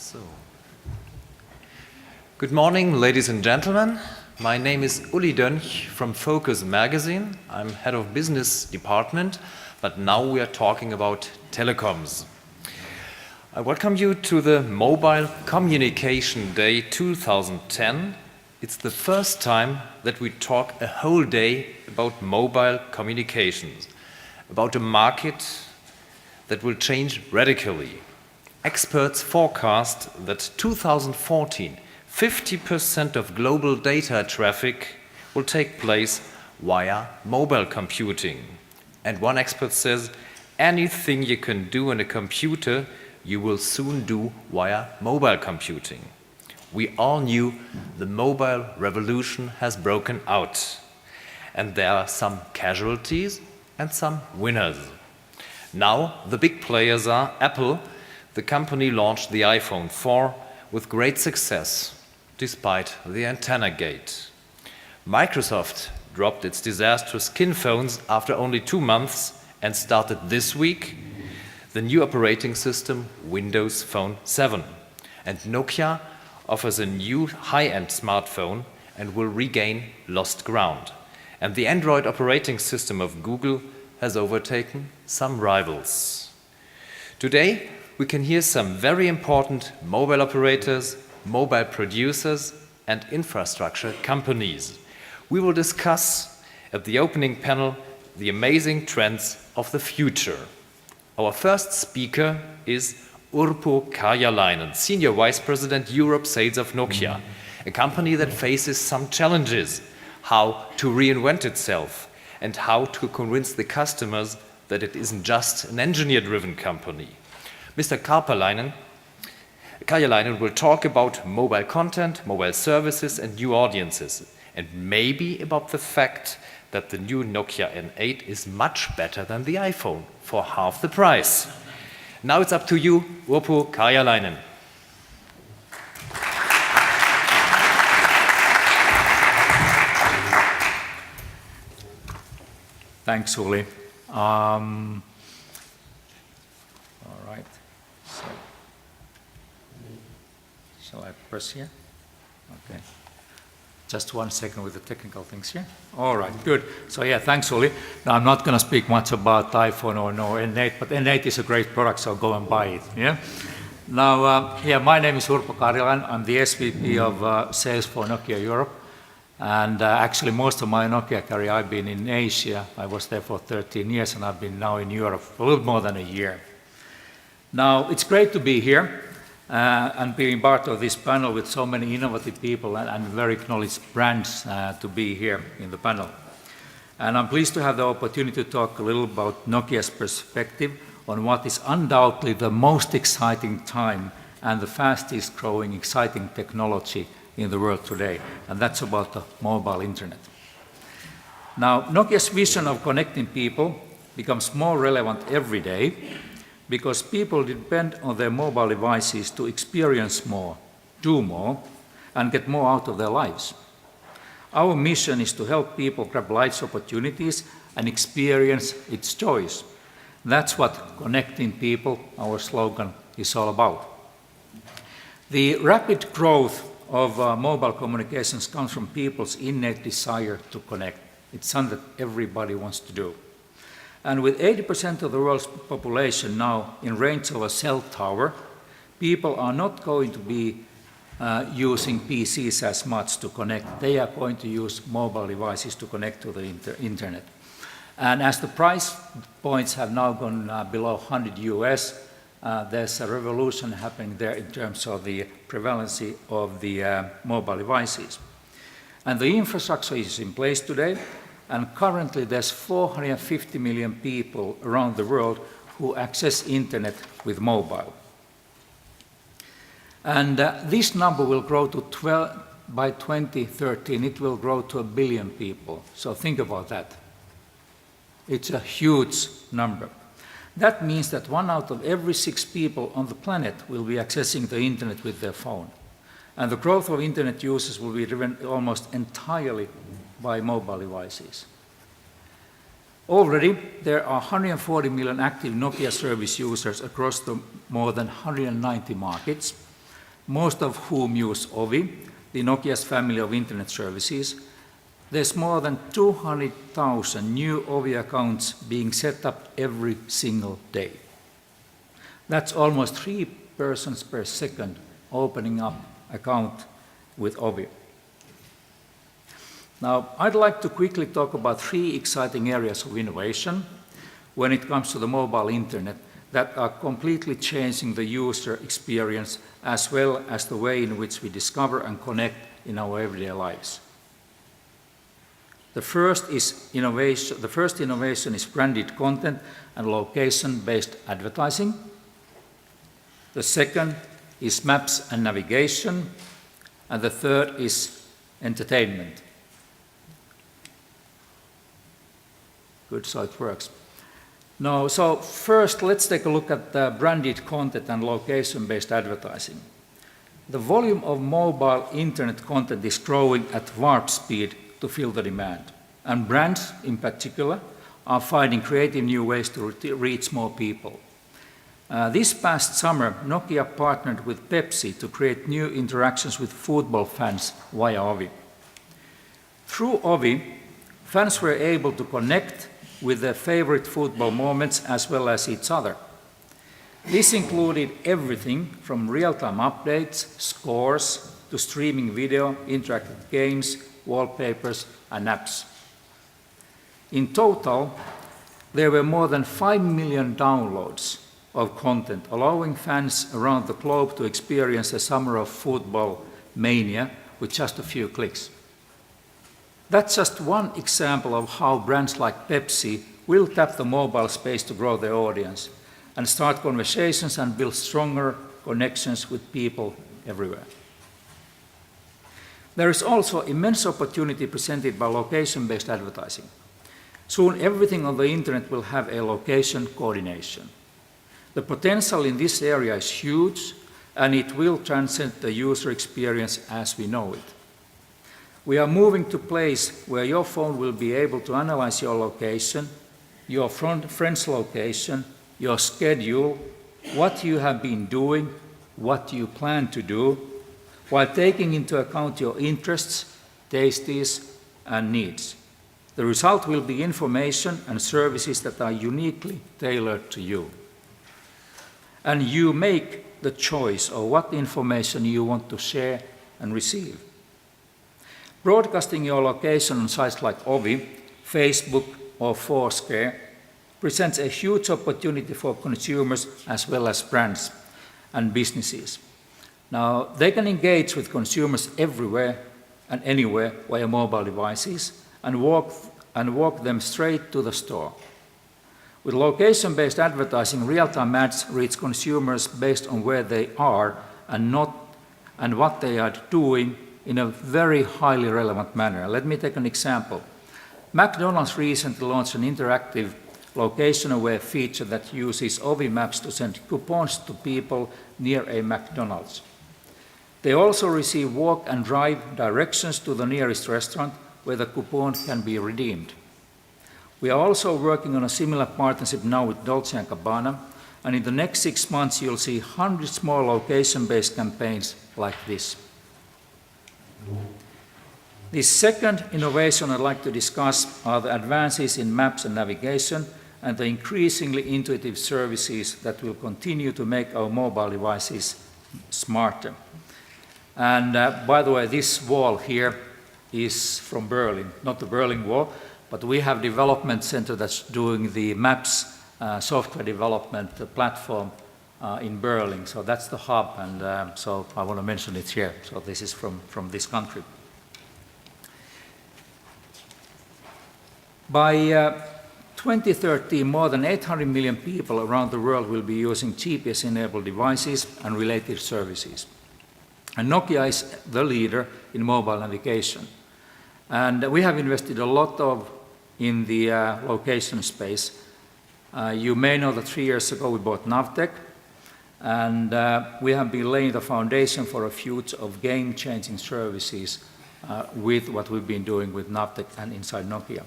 So, good morning, ladies and gentlemen. My name is Uli Dönch from Focus Magazine. I'm head of business department, but now we are talking about telecoms. I welcome you to the Mobile Communication Day 2010. It's the first time that we talk a whole day about mobile communications, about a market that will change radically. Experts forecast that 2014, 50% of global data traffic will take place via mobile computing. And one expert says, anything you can do on a computer, you will soon do via mobile computing. We all knew the mobile revolution has broken out. And there are some casualties and some winners. Now, the big players are Apple. The company launched the iPhone 4 with great success, despite the antenna gate. Microsoft dropped its disastrous skin phones after only 2 months and started this week the new operating system, Windows Phone 7. And Nokia offers a new high-end smartphone and will regain lost ground. And the Android operating system of Google has overtaken some rivals. Today, we can hear some very important mobile operators, mobile producers, and infrastructure companies. We will discuss at the opening panel the amazing trends of the future. Our first speaker is Urpo Karjalainen, Senior Vice President Europe Sales of Nokia, a company that faces some challenges, how to reinvent itself, and how to convince the customers that it isn't just an engineer-driven company. Mr. Karjalainen will talk about mobile content, mobile services, and new audiences, and maybe about the fact that the new Nokia N8 is much better than the iPhone for half the price. Now it's up to you, Urpo Karjalainen. Thanks, Uli. All right. So, shall I press here? Okay. Just 1 second with the technical things here. All right, good. So yeah, thanks, Uli. Now, I'm not going to speak much about iPhone or no N8, but N8 is a great product, so go and buy it. Yeah. Now, my name is Urpo Karjalainen. I'm the SVP of Sales for Nokia Europe. And actually, most of my Nokia career, I've been in Asia. I was there for 13 years, and I've been now in Europe for a little more than a year. Now, it's great to be here and being part of this panel with so many innovative people and very acknowledged brands to be here in the panel. And I'm pleased to have the opportunity to talk a little about Nokia's perspective on what is undoubtedly the most exciting time and the fastest growing exciting technology in the world today, and that's about the mobile internet. Now, Nokia's vision of connecting people becomes more relevant every day because people depend on their mobile devices to experience more, do more, and get more out of their lives. Our mission is to help people grab life's opportunities and experience its joys. That's what connecting people, our slogan, is all about. The rapid growth of mobile communications comes from people's innate desire to connect. It's something that everybody wants to do. And with 80% of the world's population now in range of a cell tower, people are not going to be using PCs as much to connect. They are going to use mobile devices to connect to the internet. And as the price points have now gone below 100 US, there's a revolution happening there in terms of the prevalence of the mobile devices. And the infrastructure is in place today, and currently there's 450 million people around the world who access internet with mobile. And this number will grow to 12, by 2013, it will grow to 1 billion people. So think about that. It's a huge number. That means that 1 out of every 6 people on the planet will be accessing the internet with their phone. And the growth of internet users will be driven almost entirely by mobile devices. Already, there are 140 million active Nokia service users across the more than 190 markets, most of whom use Ovi, the Nokia's family of internet services. There's more than 200,000 new Ovi accounts being set up every single day. That's almost 3 persons per second opening up account with Ovi. Now, I'd like to quickly talk about 3 exciting areas of innovation when it comes to the mobile internet that are completely changing the user experience as well as the way in which we discover and connect in our everyday lives. The first innovation is branded content and location-based advertising. The second is maps and navigation. And the third is entertainment. Good, so it works. Now, so first let's take a look at the branded content and location-based advertising. The volume of mobile internet content is growing at warp speed to fill the demand. And brands, in particular, are finding creative new ways to reach more people. This past summer, Nokia partnered with Pepsi to create new interactions with football fans via Ovi. Through Ovi, fans were able to connect with their favorite football moments as well as each other. This included everything from real-time updates, scores, to streaming video, interactive games, wallpapers, and apps. In total, there were more than 5 million downloads of content, allowing fans around the globe to experience a summer of football mania with just a few clicks. That's just one example of how brands like Pepsi will tap the mobile space to grow their audience and start conversations and build stronger connections with people everywhere. There is also immense opportunity presented by location-based advertising. Soon everything on the internet will have a location coordination. The potential in this area is huge, and it will transcend the user experience as we know it. We are moving to a place where your phone will be able to analyze your location, your friend's location, your schedule, what you have been doing, what you plan to do, while taking into account your interests, tastes, and needs. The result will be information and services that are uniquely tailored to you. And you make the choice of what information you want to share and receive. Broadcasting your location on sites like Ovi, Facebook, or Foursquare presents a huge opportunity for consumers as well as brands and businesses. Now, they can engage with consumers everywhere and anywhere via mobile devices and walk them straight to the store. With location-based advertising, real-time ads reach consumers based on where they are and what they are doing in a very highly relevant manner. Let me take an example. McDonald's recently launched an interactive location-aware feature that uses Ovi Maps to send coupons to people near a McDonald's. They also receive walk and drive directions to the nearest restaurant where the coupon can be redeemed. We are also working on a similar partnership now with Dolce & Gabbana, and in the next 6 months you'll see hundreds more location-based campaigns like this. The second innovation I'd like to discuss are the advances in maps and navigation and the increasingly intuitive services that will continue to make our mobile devices smarter. And by the way, this wall here is from Berlin, not the Berlin Wall, but we have a development center that's doing the maps software development platform in Berlin. So that's the hub, and so I want to mention it here. So this is from this country. By 2030, more than 800 million people around the world will be using GPS-enabled devices and related services. And Nokia is the leader in mobile navigation. And we have invested a lot in the location space. You may know that 3 years ago we bought Navtec, and we have been laying the foundation for a future of game-changing services with what we've been doing with Navtec and inside Nokia.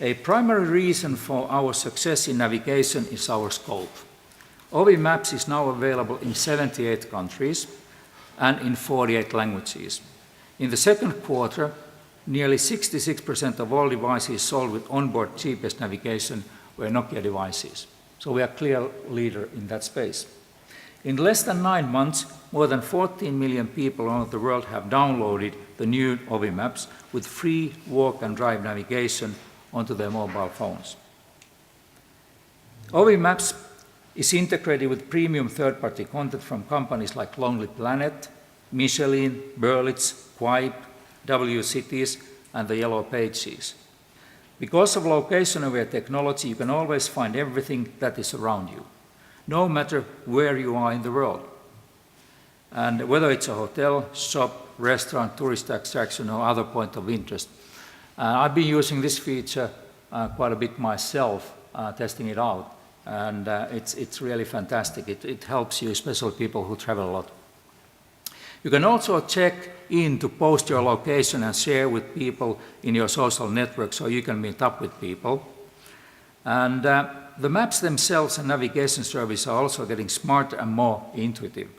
A primary reason for our success in navigation is our scope. Ovi Maps is now available in 78 countries and in 48 languages. In the second quarter, nearly 66% of all devices sold with onboard GPS navigation were Nokia devices. So we are a clear leader in that space. In less than 9 months, more than 14 million people around the world have downloaded the new Ovi Maps with free walk and drive navigation onto their mobile phones. Ovi Maps is integrated with premium third-party content from companies like Lonely Planet, Michelin, Berlitz, Quip, W Cities, and the Yellow Pages. Because of location-aware technology, you can always find everything that is around you, no matter where you are in the world. And whether it's a hotel, shop, restaurant, tourist attraction, or other point of interest. I've been using this feature quite a bit myself, testing it out, and it's really fantastic. It helps you, especially people who travel a lot. You can also check in to post your location and share with people in your social network so you can meet up with people. And the maps themselves and navigation service are also getting smarter and more intuitive.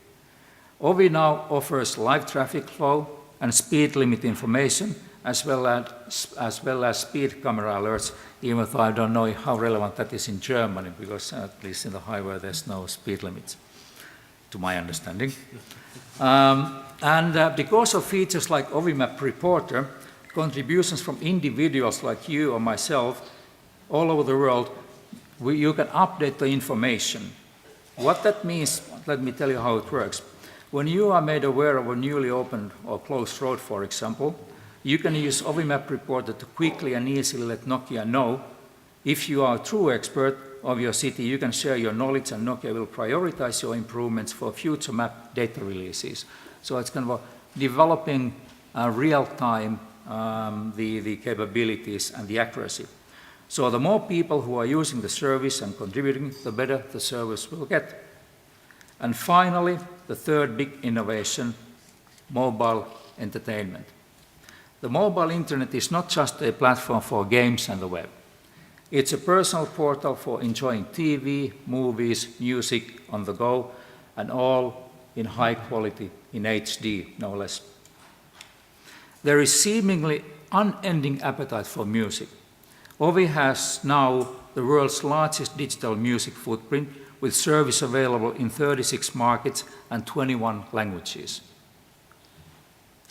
Ovi now offers live traffic flow and speed limit information, as well as speed camera alerts, even though I don't know how relevant that is in Germany, because at least in the highway there's no speed limits, to my understanding. Because of features like Ovi Map Reporter, contributions from individuals like you or myself all over the world, you can update the information. What that means, let me tell you how it works. When you are made aware of a newly opened or closed road, for example, you can use Ovi Map Reporter to quickly and easily let Nokia know. If you are a true expert of your city, you can share your knowledge, and Nokia will prioritize your improvements for future map data releases. So it's kind of developing real-time the capabilities and the accuracy. So the more people who are using the service and contributing, the better the service will get. And finally, the third big innovation, mobile entertainment. The mobile internet is not just a platform for games and the web. It's a personal portal for enjoying TV, movies, music on the go, and all in high quality, in HD, no less. There is seemingly unending appetite for music. Ovi has now the world's largest digital music footprint, with service available in 36 markets and 21 languages.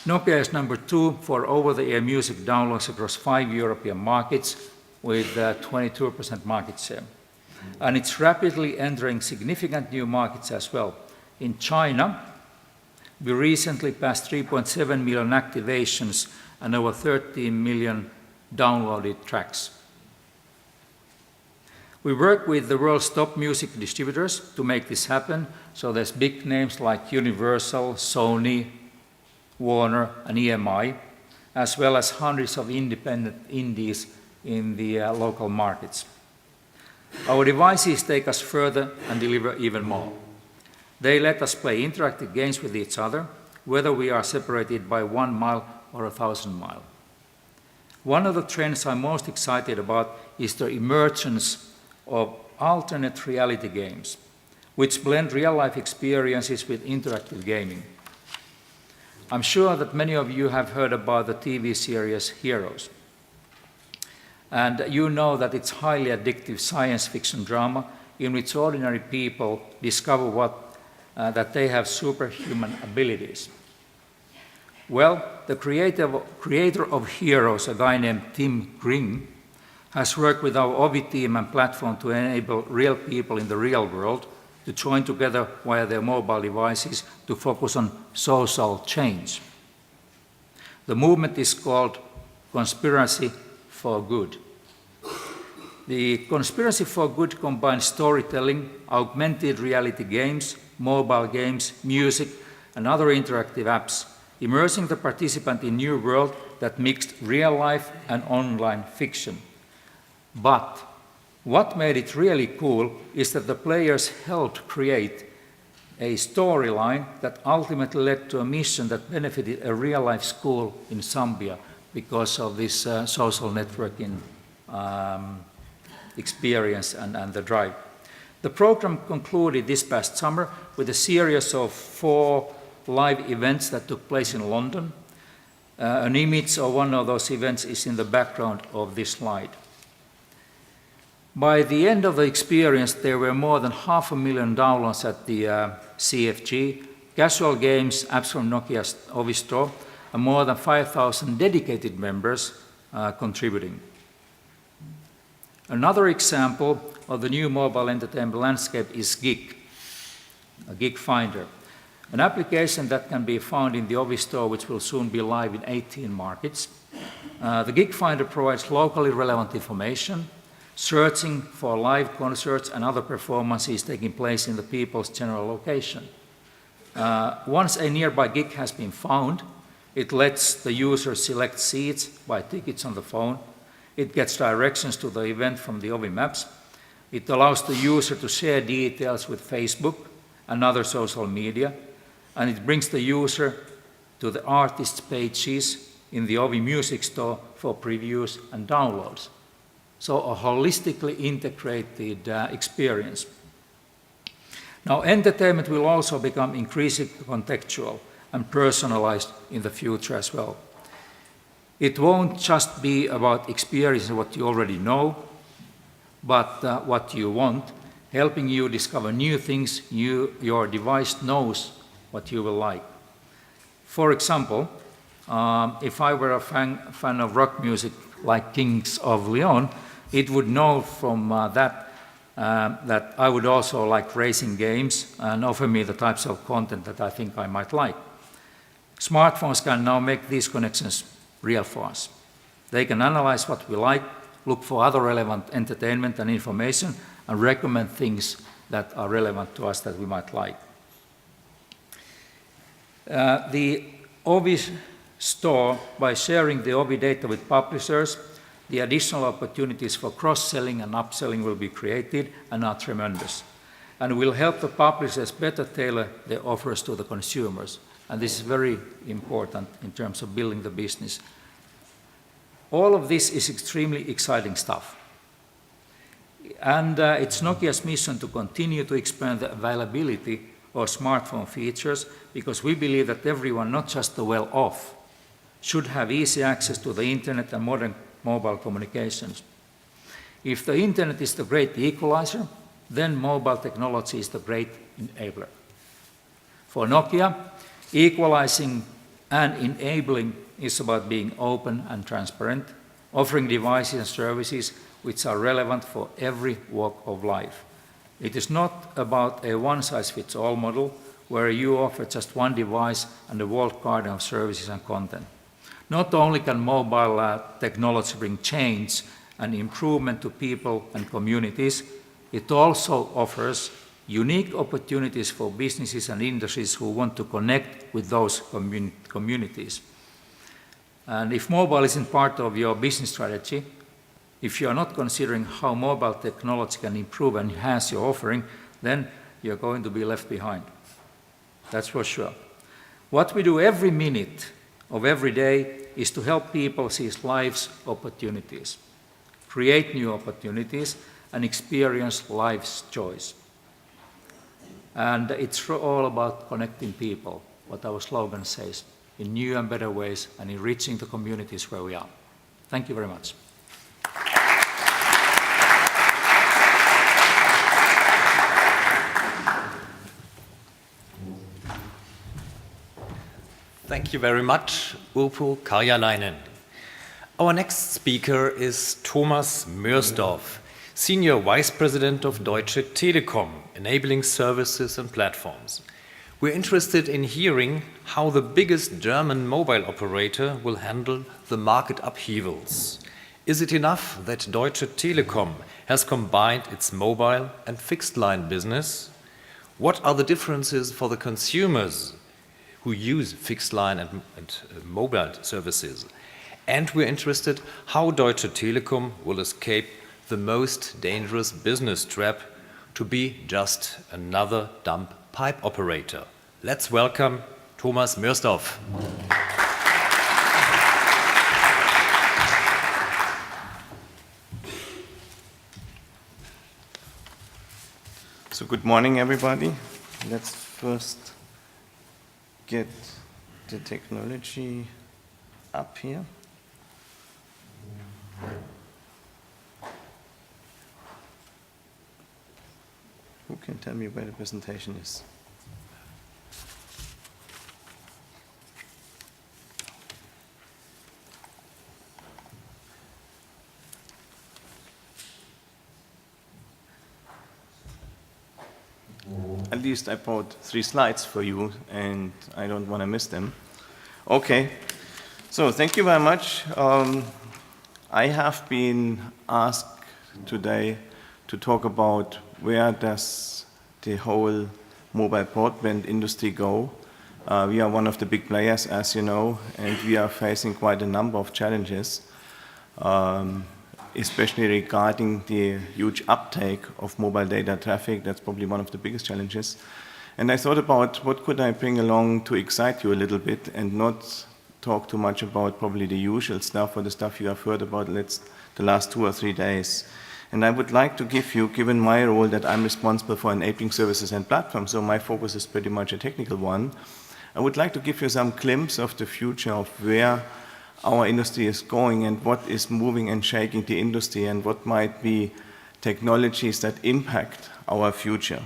Nokia is number 2 for over-the-air music downloads across 5 European markets, with 22% market share. And it's rapidly entering significant new markets as well. In China, we recently passed 3.7 million activations and over 13 million downloaded tracks. We work with the world's top music distributors to make this happen, so there's big names like Universal, Sony, Warner, and EMI, as well as hundreds of independent indies in the local markets. Our devices take us further and deliver even more. They let us play interactive games with each other, whether we are separated by 1 mile or 1,000 miles. One of the trends I'm most excited about is the emergence of alternate reality games, which blend real-life experiences with interactive gaming. I'm sure that many of you have heard about the TV series Heroes. And you know that it's highly addictive science fiction drama in which ordinary people discover that they have superhuman abilities. Well, the creator of Heroes, a guy named Tim Green, has worked with our Ovi team and platform to enable real people in the real world to join together via their mobile devices to focus on social change. The movement is called Conspiracy for Good. The Conspiracy for Good combines storytelling, augmented reality games, mobile games, music, and other interactive apps, immersing the participant in a new world that mixed real life and online fiction. But what made it really cool is that the players helped create a storyline that ultimately led to a mission that benefited a real-life school in Zambia because of this social networking experience and the drive. The program concluded this past summer with a series of 4 live events that took place in London. An image of one of those events is in the background of this slide. By the end of the experience, there were more than 500,000 downloads at the CFG, casual games, apps from Nokia's Ovi store, and more than 5,000 dedicated members contributing. Another example of the new mobile entertainment landscape is Gig, a Gig Finder, an application that can be found in the Ovi store, which will soon be live in 18 markets. The Gig Finder provides locally relevant information, searching for live concerts and other performances taking place in the people's general location. Once a nearby gig has been found, it lets the user select seats, buy tickets on the phone. It gets directions to the event from the Ovi Maps. It allows the user to share details with Facebook and other social media, and it brings the user to the artist's pages in the Ovi Music Store for previews and downloads. So a holistically integrated experience. Now, entertainment will also become increasingly contextual and personalized in the future as well. It won't just be about experiencing what you already know, but what you want, helping you discover new things your device knows what you will like. For example, if I were a fan of rock music like Kings of Leon, it would know from that I would also like racing games and offer me the types of content that I think I might like. Smartphones can now make these connections real for us. They can analyze what we like, look for other relevant entertainment and information, and recommend things that are relevant to us that we might like. The Ovi store, by sharing the Ovi data with publishers, the additional opportunities for cross-selling and upselling will be created and are tremendous, and will help the publishers better tailor their offers to the consumers. And this is very important in terms of building the business. All of this is extremely exciting stuff. And it's Nokia's mission to continue to expand the availability of smartphone features, because we believe that everyone, not just the well-off, should have easy access to the internet and modern mobile communications. If the internet is the great equalizer, then mobile technology is the great enabler. For Nokia, equalizing and enabling is about being open and transparent, offering devices and services which are relevant for every walk of life. It is not about a one-size-fits-all model where you offer just one device and a walled garden of services and content. Not only can mobile technology bring change and improvement to people and communities, it also offers unique opportunities for businesses and industries who want to connect with those communities. And if mobile isn't part of your business strategy, if you are not considering how mobile technology can improve and enhance your offering, then you're going to be left behind. That's for sure. What we do every minute of every day is to help people seize life's opportunities, create new opportunities, and experience life's joys. And it's all about connecting people, what our slogan says, in new and better ways, and enriching the communities where we are. Thank you very much. Thank you very much, Urpo Karjalainen. Our next speaker is Thomas Mörsdorf, Senior Vice President of Deutsche Telekom, enabling services and platforms. We're interested in hearing how the biggest German mobile operator will handle the market upheavals. Is it enough that Deutsche Telekom has combined its mobile and fixed line business? What are the differences for the consumers who use fixed line and mobile services? And we're interested how Deutsche Telekom will escape the most dangerous business trap to be just another dumb pipe operator. Let's welcome Thomas Mörsdorf. So good morning, everybody. Let's first get the technology up here. Who can tell me where the presentation is? At least I brought 3 slides for you, and I don't want to miss them. Okay, so thank you very much. I have been asked today to talk about where does the whole mobile broadband industry go. We are one of the big players, as you know, and we are facing quite a number of challenges, especially regarding the huge uptake of mobile data traffic. That's probably one of the biggest challenges. And I thought about what could I bring along to excite you a little bit and not talk too much about probably the usual stuff or the stuff you have heard about the last 2 or 3 days. And I would like to give you, given my role that I'm responsible for enabling services and platforms, so my focus is pretty much a technical one, I would like to give you some glimpse of the future of where our industry is going and what is moving and shaking the industry and what might be technologies that impact our future.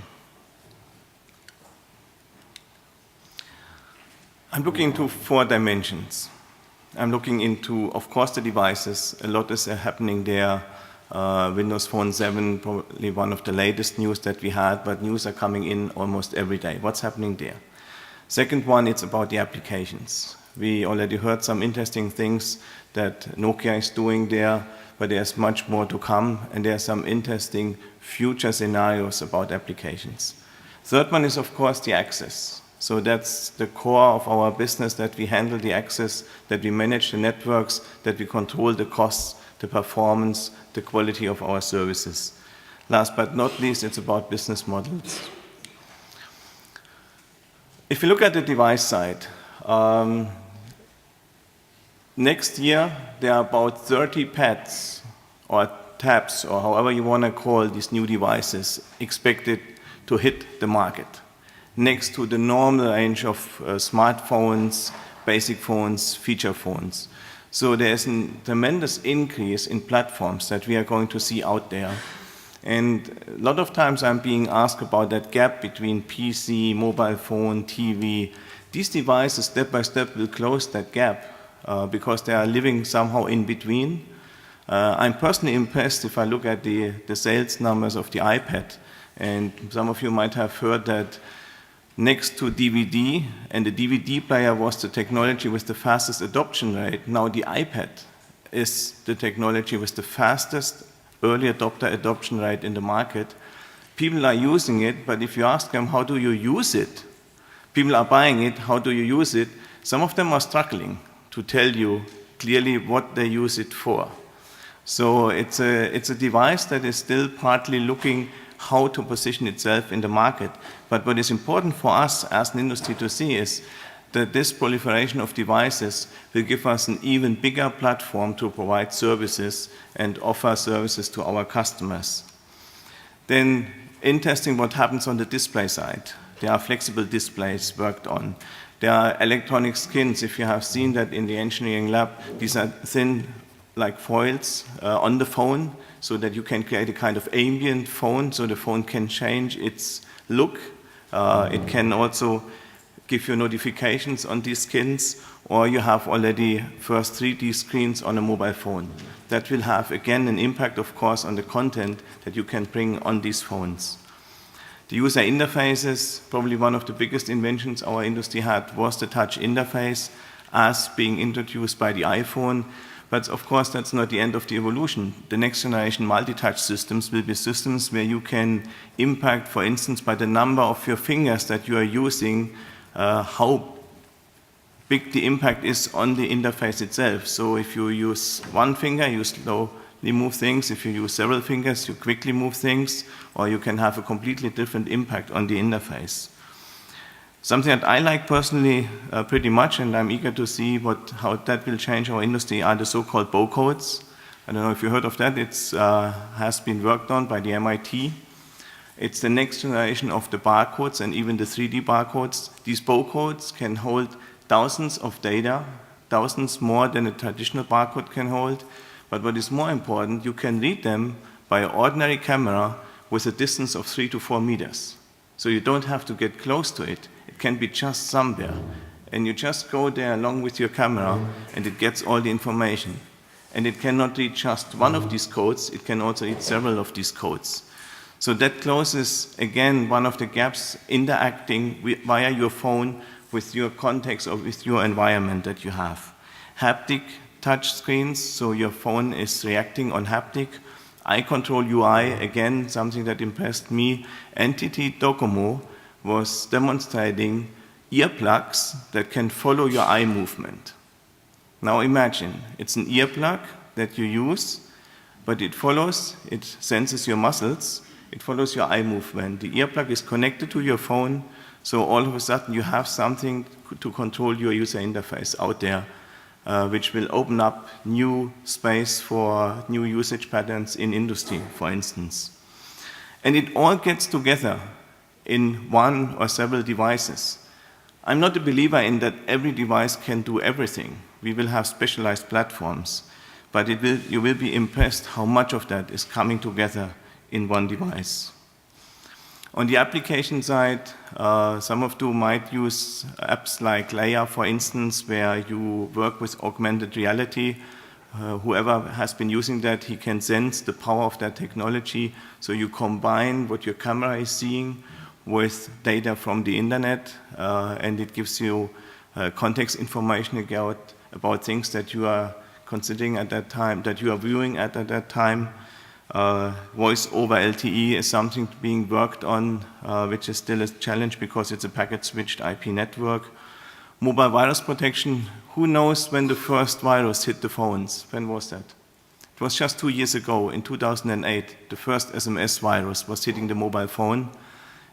I'm looking into 4 dimensions. I'm looking into, of course, the devices. A lot is happening there. Windows Phone 7, probably one of the latest news that we had, but news are coming in almost every day. What's happening there? Second one, it's about the applications. We already heard some interesting things that Nokia is doing there, but there's much more to come, and there are some interesting future scenarios about applications. Third one is, of course, the access. So that's the core of our business, that we handle the access, that we manage the networks, that we control the costs, the performance, the quality of our services. Last but not least, it's about business models. If you look at the device side, next year there are about 30 pads or tabs, or however you want to call these new devices, expected to hit the market, next to the normal range of smartphones, basic phones, feature phones. So there's a tremendous increase in platforms that we are going to see out there. And a lot of times I'm being asked about that gap between PC, mobile phone, TV. These devices step by step will close that gap because they are living somehow in between. I'm personally impressed if I look at the sales numbers of the iPad. And some of you might have heard that next to DVD, and the DVD player was the technology with the fastest adoption rate. Now the iPad is the technology with the fastest early adopter adoption rate in the market. People are using it, but if you ask them, how do you use it? People are buying it, how do you use it? Some of them are struggling to tell you clearly what they use it for. So it's a device that is still partly looking how to position itself in the market. But what is important for us as an industry to see is that this proliferation of devices will give us an even bigger platform to provide services and offer services to our customers. Then, interesting what happens on the display side. There are flexible displays worked on. There are electronic skins. If you have seen that in the engineering lab, these are thin, like foils on the phone, so that you can create a kind of ambient phone, so the phone can change its look. It can also give you notifications on these skins, or you have already first 3D screens on a mobile phone. That will have, again, an impact, of course, on the content that you can bring on these phones. The user interfaces, probably one of the biggest inventions our industry had, was the touch interface as being introduced by the iPhone. But of course, that's not the end of the evolution. The next generation multi-touch systems will be systems where you can impact, for instance, by the number of your fingers that you are using, how big the impact is on the interface itself. So if you use one finger, you slowly move things. If you use several fingers, you quickly move things, or you can have a completely different impact on the interface. Something that I like personally pretty much, and I'm eager to see how that will change our industry, are the so-called bow codes. I don't know if you heard of that. It has been worked on by the MIT. It's the next generation of the barcodes and even the 3D barcodes. These barcodes can hold thousands of data, thousands more than a traditional barcode can hold. But what is more important, you can read them by an ordinary camera with a distance of 3 to 4 meters. So you don't have to get close to it. It can be just somewhere. And you just go there along with your camera, and it gets all the information. And it cannot read just one of these codes, it can also read several of these codes. So that closes, again, one of the gaps, interacting via your phone with your context or with your environment that you have. Haptic touch screens, so your phone is reacting on haptic. Eye control UI, again, something that impressed me. NTT Docomo was demonstrating earplugs that can follow your eye movement. Now imagine, it's an earplug that you use, but it senses your muscles, it follows your eye movement. The earplug is connected to your phone, so all of a sudden you have something to control your user interface out there, which will open up new space for new usage patterns in industry, for instance. And it all gets together in one or several devices. I'm not a believer in that every device can do everything. We will have specialized platforms, but you will be impressed how much of that is coming together in one device. On the application side, some of you might use apps like Leia, for instance, where you work with augmented reality. Whoever has been using that, he can sense the power of that technology. So you combine what your camera is seeing with data from the internet, and it gives you context information about things that you are considering at that time, that you are viewing at that time. Voice over LTE is something being worked on, which is still a challenge because it's a packet-switched IP network. Mobile virus protection, who knows when the first virus hit the phones? When was that? It was just 2 years ago, in 2008, the first SMS virus was hitting the mobile phone.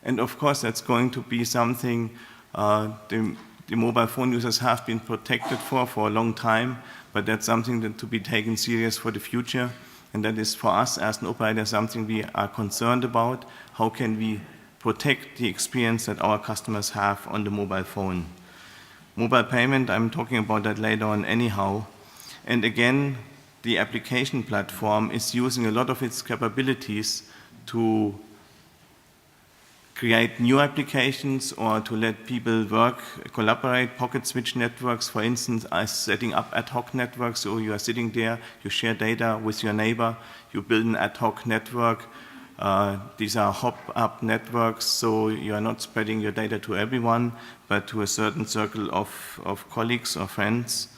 And of course, that's going to be something the mobile phone users have been protected for a long time, but that's something that to be taken serious for the future. And that is for us as an operator something we are concerned about. How can we protect the experience that our customers have on the mobile phone? Mobile payment, I'm talking about that later on anyhow. And again, the application platform is using a lot of its capabilities to create new applications or to let people work, collaborate, pocket switch networks, for instance, as setting up ad hoc networks. So you are sitting there, you share data with your neighbor, you build an ad hoc network. These are hop-up networks, so you are not spreading your data to everyone, but to a certain circle of colleagues or friends.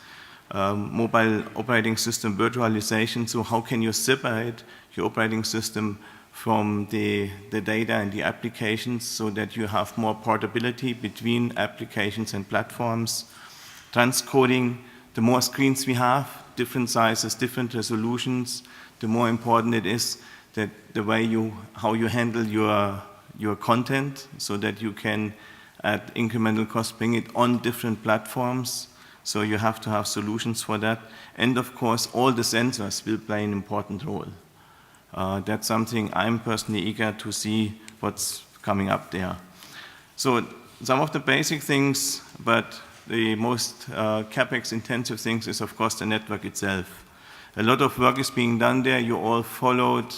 Mobile operating system virtualization, so how can you separate your operating system from the data and the applications so that you have more portability between applications and platforms. Transcoding, the more screens we have, different sizes, different resolutions, the more important it is that the way how you handle your content so that you can, at incremental cost, bring it on different platforms. So you have to have solutions for that. And of course, all the sensors will play an important role. That's something I'm personally eager to see what's coming up there. So some of the basic things, but the most CapEx intensive things is of course the network itself. A lot of work is being done there. You all followed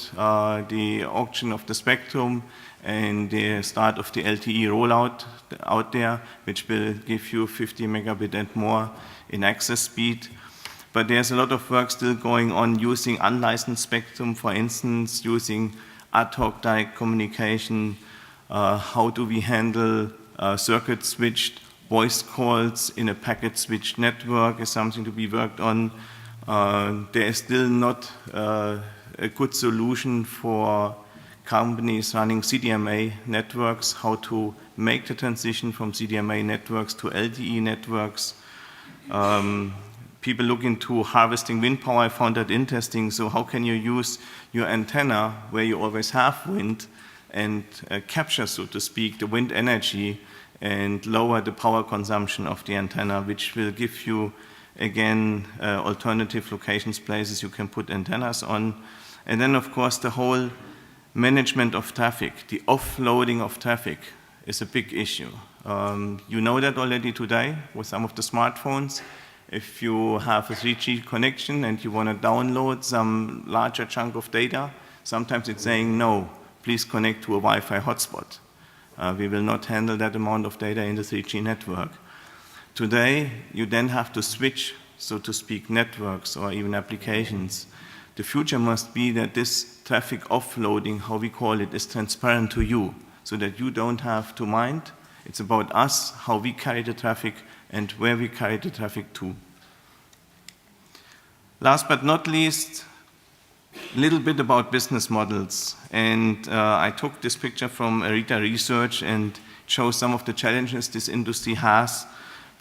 the auction of the spectrum and the start of the LTE rollout out there, which will give you 50 megabit and more in access speed. But there's a lot of work still going on using unlicensed spectrum, for instance, using ad hoc direct communication. How do we handle circuit-switched voice calls in a packet-switched network is something to be worked on. There is still not a good solution for companies running CDMA networks, how to make the transition from CDMA networks to LTE networks. People look into harvesting wind power. I found that interesting. So how can you use your antenna where you always have wind and capture, so to speak, the wind energy and lower the power consumption of the antenna, which will give you, again, alternative locations, places you can put antennas on. And then, of course, the whole management of traffic, the offloading of traffic is a big issue. You know that already today with some of the smartphones. If you have a 3G connection and you want to download some larger chunk of data, sometimes it's saying, no, please connect to a Wi-Fi hotspot. We will not handle that amount of data in the 3G network. Today, you then have to switch, so to speak, networks or even applications. The future must be that this traffic offloading, how we call it, is transparent to you, so that you don't have to mind. It's about us, how we carry the traffic and where we carry the traffic to. Last but not least, a little bit about business models. And I took this picture from Arita Research and shows some of the challenges this industry has.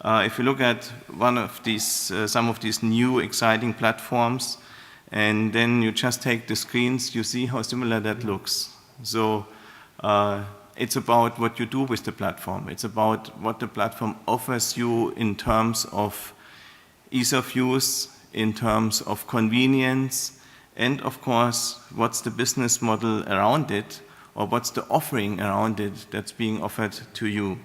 If you look at one of these, some of these new exciting platforms, and then you just take the screens, you see how similar that looks. So it's about what you do with the platform. It's about what the platform offers you in terms of ease of use, in terms of convenience, and of course, what's the business model around it, or what's the offering around it that's being offered to you.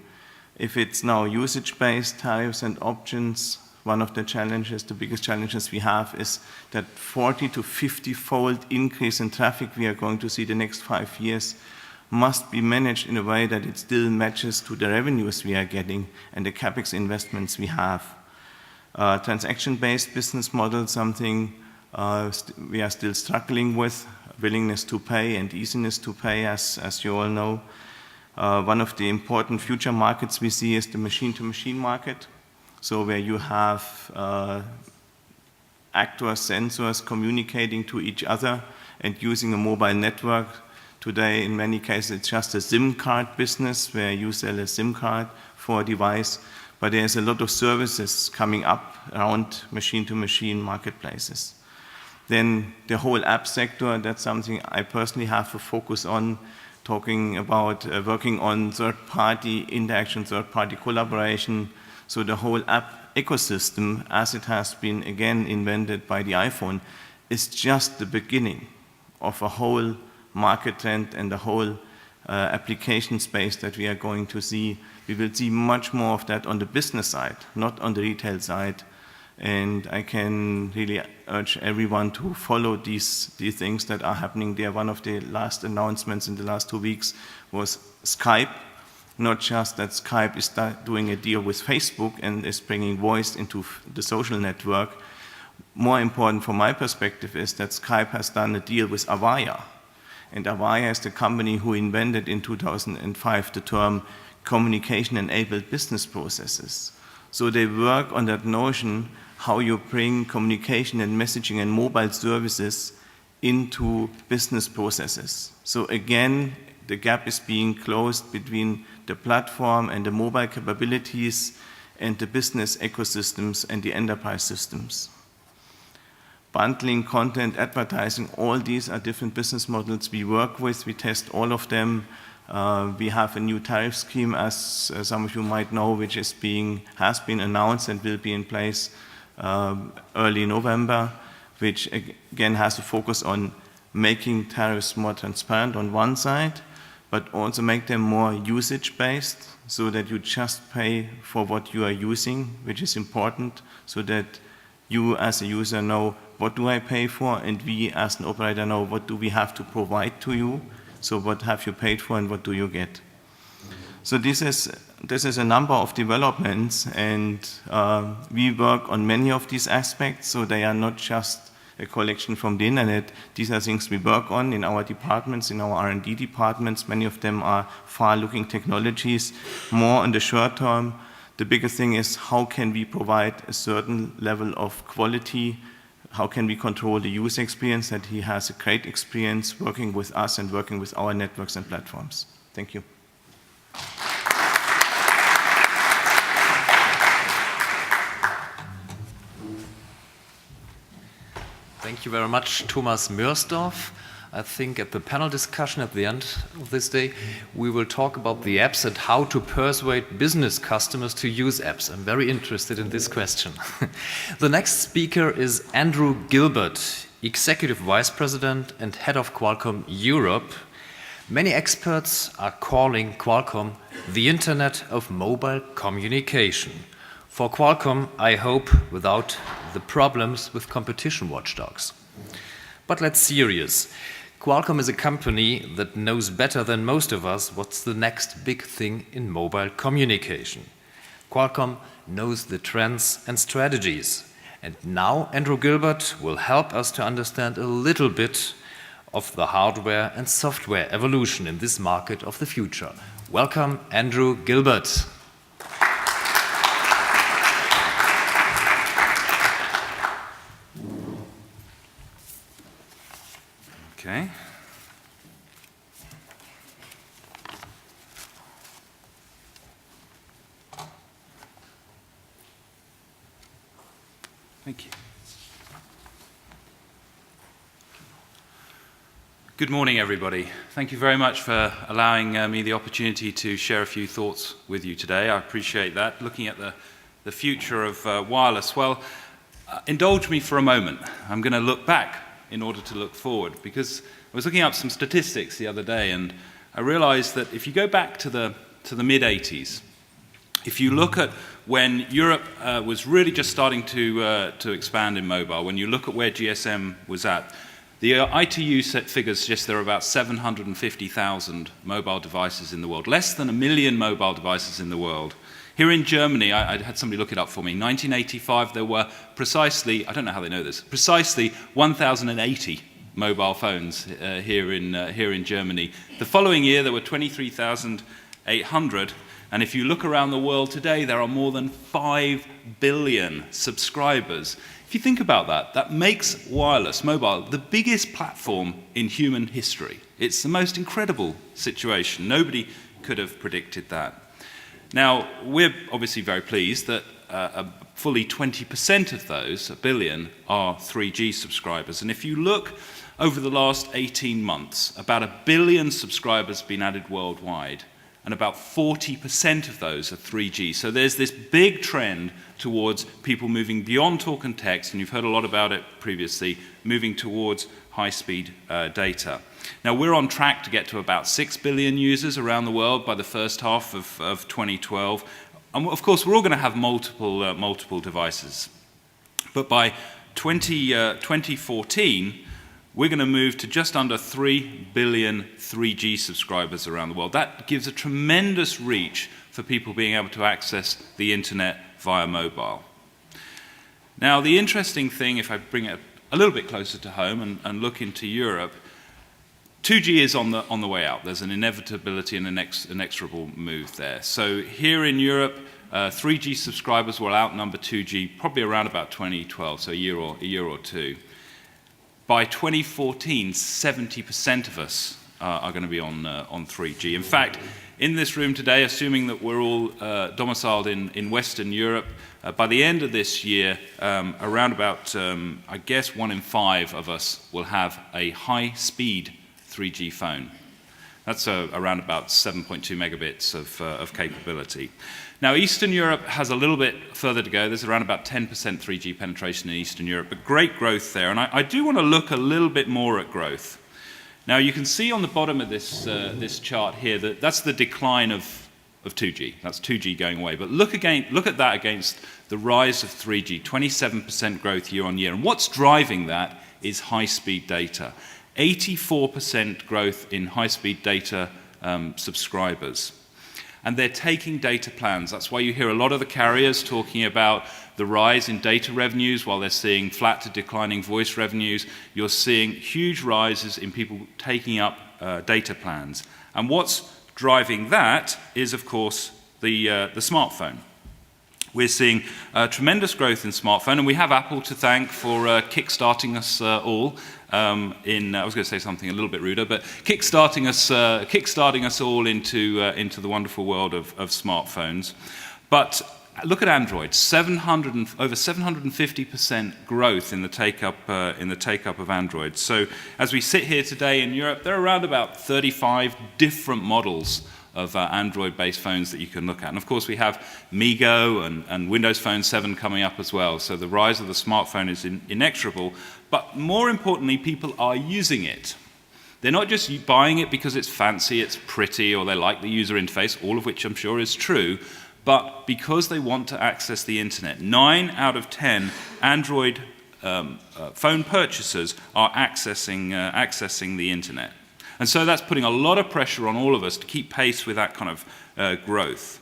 If it's now usage-based tariffs and options, one of the challenges, the biggest challenges we have is that 40 to 50-fold increase in traffic we are going to see the next 5 years must be managed in a way that it still matches to the revenues we are getting and the CapEx investments we have. Transaction-based business model, something we are still struggling with, willingness to pay and easiness to pay, as you all know. One of the important future markets we see is the machine-to-machine market. So where you have actors, sensors communicating to each other and using a mobile network. Today, in many cases, it's just a SIM card business where you sell a SIM card for a device. But there's a lot of services coming up around machine-to-machine marketplaces. Then the whole app sector, that's something I personally have a focus on, talking about working on third-party interaction, third-party collaboration. So the whole app ecosystem, as it has been again invented by the iPhone, is just the beginning of a whole market trend and the whole application space that we are going to see. We will see much more of that on the business side, not on the retail side. And I can really urge everyone to follow these things that are happening there. One of the last announcements in the last 2 weeks was Skype. Not just that Skype is doing a deal with Facebook and is bringing voice into the social network. More important from my perspective is that Skype has done a deal with Avaya. And Avaya is the company who invented in 2005 the term communication-enabled business processes. So they work on that notion how you bring communication and messaging and mobile services into business processes. So again, the gap is being closed between the platform and the mobile capabilities and the business ecosystems and the enterprise systems. Bundling, content, advertising, all these are different business models we work with. We test all of them. We have a new tariff scheme, as some of you might know, which has been announced and will be in place early November, which again has a focus on making tariffs more transparent on one side, but also make them more usage-based so that you just pay for what you are using, which is important, so that you as a user know what do I pay for, and we as an operator know what do we have to provide to you. So what have you paid for and what do you get? So this is a number of developments, and we work on many of these aspects, so they are not just a collection from the internet. These are things we work on in our departments, in our R&D departments. Many of them are far-looking technologies, more in the short term. The biggest thing is how can we provide a certain level of quality. How can we control the user experience, that he has a great experience working with us and working with our networks and platforms. Thank you. Thank you very much, Thomas Mörsdorf. I think at the panel discussion at the end of this day, we will talk about the apps and how to persuade business customers to use apps. I'm very interested in this question. The next speaker is Andrew Gilbert, Executive Vice President and Head of Qualcomm Europe. Many experts are calling Qualcomm the Internet of mobile communication. For Qualcomm, I hope, without the problems with competition watchdogs. But let's serious. Qualcomm is a company that knows better than most of us what's the next big thing in mobile communication. Qualcomm knows the trends and strategies. And now Andrew Gilbert will help us to understand a little bit of the hardware and software evolution in this market of the future. Welcome, Andrew Gilbert. Okay. Thank you. Good morning, everybody. Thank you very much for allowing me the opportunity to share a few thoughts with you today. I appreciate that. Looking at the future of wireless, well, indulge me for a moment. I'm going to look back in order to look forward, because I was looking up some statistics the other day, and I realized that if you go back to the mid-80s, if you look at when Europe was really just starting to expand in mobile, when you look at where GSM was at, the ITU set figures suggest there are about 750,000 mobile devices in the world, less than 1 million mobile devices in the world. Here in Germany, I had somebody look it up for me, 1985 there were precisely, I don't know how they know this, precisely 1,080 mobile phones here in Germany. The following year there were 23,800, and if you look around the world today, there are more than 5 billion subscribers. If you think about that, that makes wireless, mobile, the biggest platform in human history. It's the most incredible situation. Nobody could have predicted that. Now, we're obviously very pleased that fully 20% of those, 1 billion, are 3G subscribers. And if you look over the last 18 months, about 1 billion subscribers have been added worldwide, and about 40% of those are 3G. So there's this big trend towards people moving beyond talk and text, and you've heard a lot about it previously, moving towards high-speed data. Now, we're on track to get to about 6 billion users around the world by the first half of 2012. And of course, we're all going to have multiple devices. But by 2014, we're going to move to just under 3 billion 3G subscribers around the world. That gives a tremendous reach for people being able to access the internet via mobile. Now, the interesting thing, if I bring it a little bit closer to home and look into Europe, 2G is on the way out. There's an inevitability and an inexorable move there. So here in Europe, 3G subscribers will outnumber 2G probably around about 2012, so a year or two. By 2014, 70% of us are going to be on 3G. In fact, in this room today, assuming that we're all domiciled in Western Europe, by the end of this year, around about, I guess, 1 in 5 of us will have a high-speed 3G phone. That's around about 7.2 megabits of capability. Now, Eastern Europe has a little bit further to go. There's around about 10% 3G penetration in Eastern Europe, but great growth there. And I do want to look a little bit more at growth. Now, you can see on the bottom of this chart here that that's the decline of 2G. That's 2G going away. But look at that against the rise of 3G, 27% growth year on year. And what's driving that is high-speed data. 84% growth in high-speed data subscribers. And they're taking data plans. That's why you hear a lot of the carriers talking about the rise in data revenues while they're seeing flat to declining voice revenues. You're seeing huge rises in people taking up data plans. And what's driving that is, of course, the smartphone. We're seeing tremendous growth in smartphone, and we have Apple to thank for kickstarting us all. I was going to say something a little bit ruder, but kickstarting us all into the wonderful world of smartphones. But look at Android, over 750% growth in the take-up of Android. So as we sit here today in Europe, there are around about 35 different models of Android-based phones that you can look at. And of course, we have MeeGo and Windows Phone 7 coming up as well. So the rise of the smartphone is inexorable. But more importantly, people are using it. They're not just buying it because it's fancy, it's pretty, or they like the user interface, all of which I'm sure is true, but because they want to access the internet. 9 out of 10 Android phone purchasers are accessing the internet. And so that's putting a lot of pressure on all of us to keep pace with that kind of growth.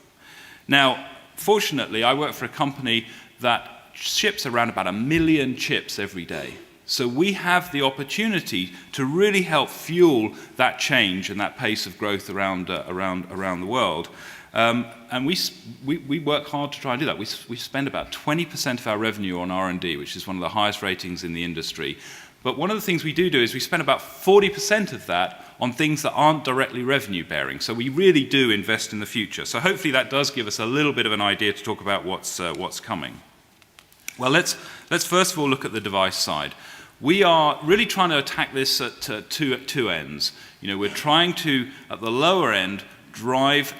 Now, fortunately, I work for a company that ships around about 1 million chips every day. So we have the opportunity to really help fuel that change and that pace of growth around the world. And we work hard to try and do that. We spend about 20% of our revenue on R&D, which is one of the highest ratings in the industry. But one of the things we do is we spend about 40% of that on things that aren't directly revenue bearing. So we really do invest in the future. So hopefully that does give us a little bit of an idea to talk about what's coming. Well, let's first of all look at the device side. We are really trying to attack this at two ends. You know, we're trying to, at the lower end, drive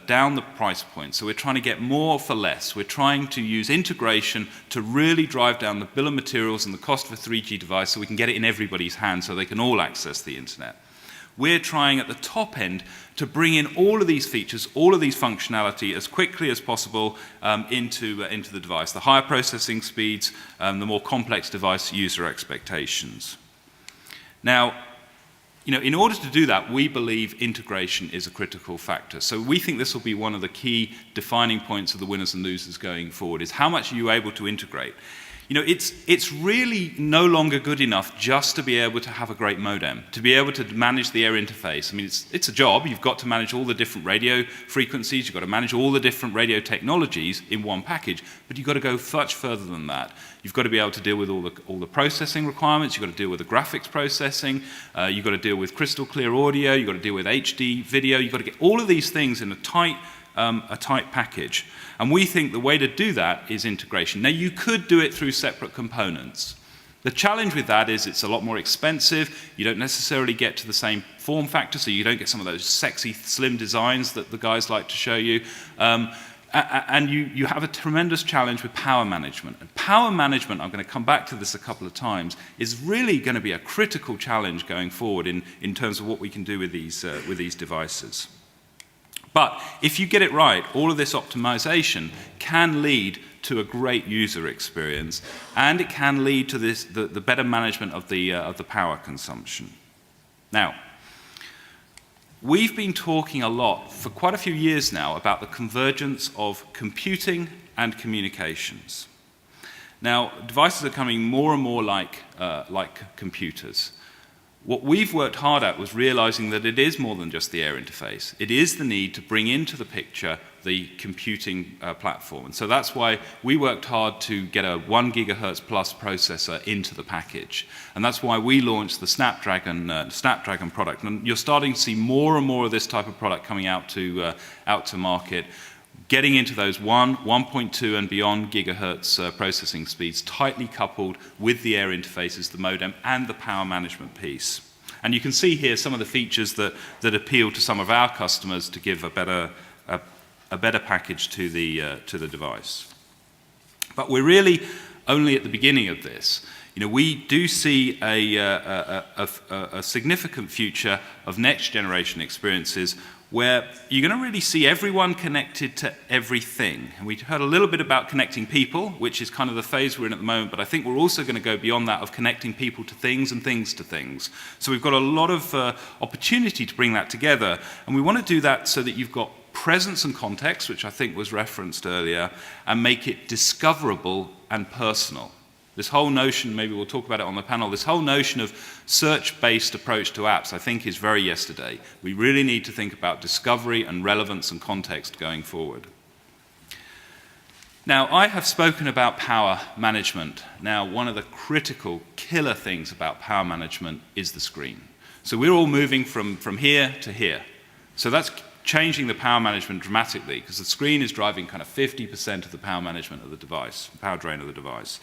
down the price point. So we're trying to get more for less. We're trying to use integration to really drive down the bill of materials and the cost of a 3G device so we can get it in everybody's hands so they can all access the internet. We're trying at the top end to bring in all of these features, all of these functionality as quickly as possible into the device. The higher processing speeds, the more complex device user expectations. Now, you know, in order to do that, we believe integration is a critical factor. So we think this will be one of the key defining points of the winners and losers going forward, is how much are you able to integrate? You know, it's really no longer good enough just to be able to have a great modem, to be able to manage the air interface. I mean, it's a job. You've got to manage all the different radio frequencies. You've got to manage all the different radio technologies in one package. But you've got to go much further than that. You've got to be able to deal with all the processing requirements. You've got to deal with the graphics processing. You've got to deal with crystal clear audio. You've got to deal with HD video. You've got to get all of these things in a tight package. And we think the way to do that is integration. Now, you could do it through separate components. The challenge with that is it's a lot more expensive. You don't necessarily get to the same form factor, so you don't get some of those sexy, slim designs that the guys like to show you. And you have a tremendous challenge with power management. And power management, I'm going to come back to this a couple of times, is really going to be a critical challenge going forward in terms of what we can do with these devices. But if you get it right, all of this optimization can lead to a great user experience, and it can lead to the better management of the power consumption. Now, we've been talking a lot for quite a few years now about the convergence of computing and communications. Now, devices are coming more and more like computers. What we've worked hard at was realizing that it is more than just the air interface. It is the need to bring into the picture the computing platform. And so that's why we worked hard to get a 1 gigahertz plus processor into the package. And that's why we launched the Snapdragon product. And you're starting to see more and more of this type of product coming out to market, getting into those 1.2 and beyond gigahertz processing speeds, tightly coupled with the air interfaces, the modem, and the power management piece. And you can see here some of the features that appeal to some of our customers to give a better package to the device. But we're really only at the beginning of this. You know, we do see a significant future of next generation experiences where you're going to really see everyone connected to everything. And we heard a little bit about connecting people, which is kind of the phase we're in at the moment, but I think we're also going to go beyond that of connecting people to things and things to things. So we've got a lot of opportunity to bring that together, and we want to do that so that you've got presence and context, which I think was referenced earlier, and make it discoverable and personal. This whole notion, maybe we'll talk about it on the panel, this whole notion of search-based approach to apps, I think is very yesterday. We really need to think about discovery and relevance and context going forward. Now, I have spoken about power management. Now, one of the critical killer things about power management is the screen. So we're all moving from here to here. So that's changing the power management dramatically, because the screen is driving kind of 50% of the power management of the device, power drain of the device.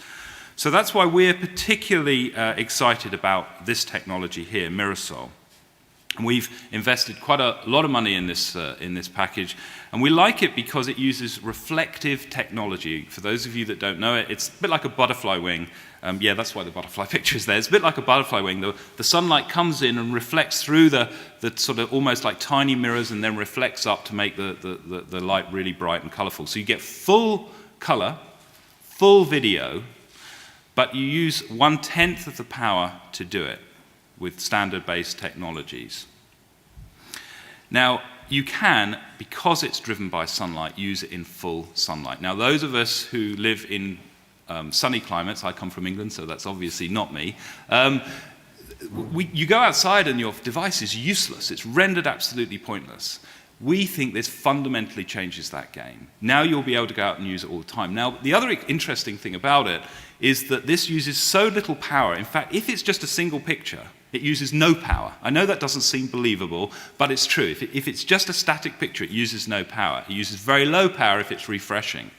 So that's why we're particularly excited about this technology here, Mirasol. And we've invested quite a lot of money in this package, and we like it because it uses reflective technology. For those of you that don't know it, it's a bit like a butterfly wing. Yeah, that's why the butterfly picture is there. It's a bit like a butterfly wing. The sunlight comes in and reflects through the sort of almost like tiny mirrors, and then reflects up to make the light really bright and colourful. So you get full colour, full video, but you use 1/10 of the power to do it with standard-based technologies. Now, you can, because it's driven by sunlight, use it in full sunlight. Now, those of us who live in sunny climates, I come from England, so that's obviously not me, you go outside and your device is useless. It's rendered absolutely pointless. We think this fundamentally changes that game. Now you'll be able to go out and use it all the time. Now, the other interesting thing about it is that this uses so little power. In fact, if it's just a single picture, it uses no power. I know that doesn't seem believable, but it's true. If it's just a static picture, it uses no power. It uses very low power if it's refreshing.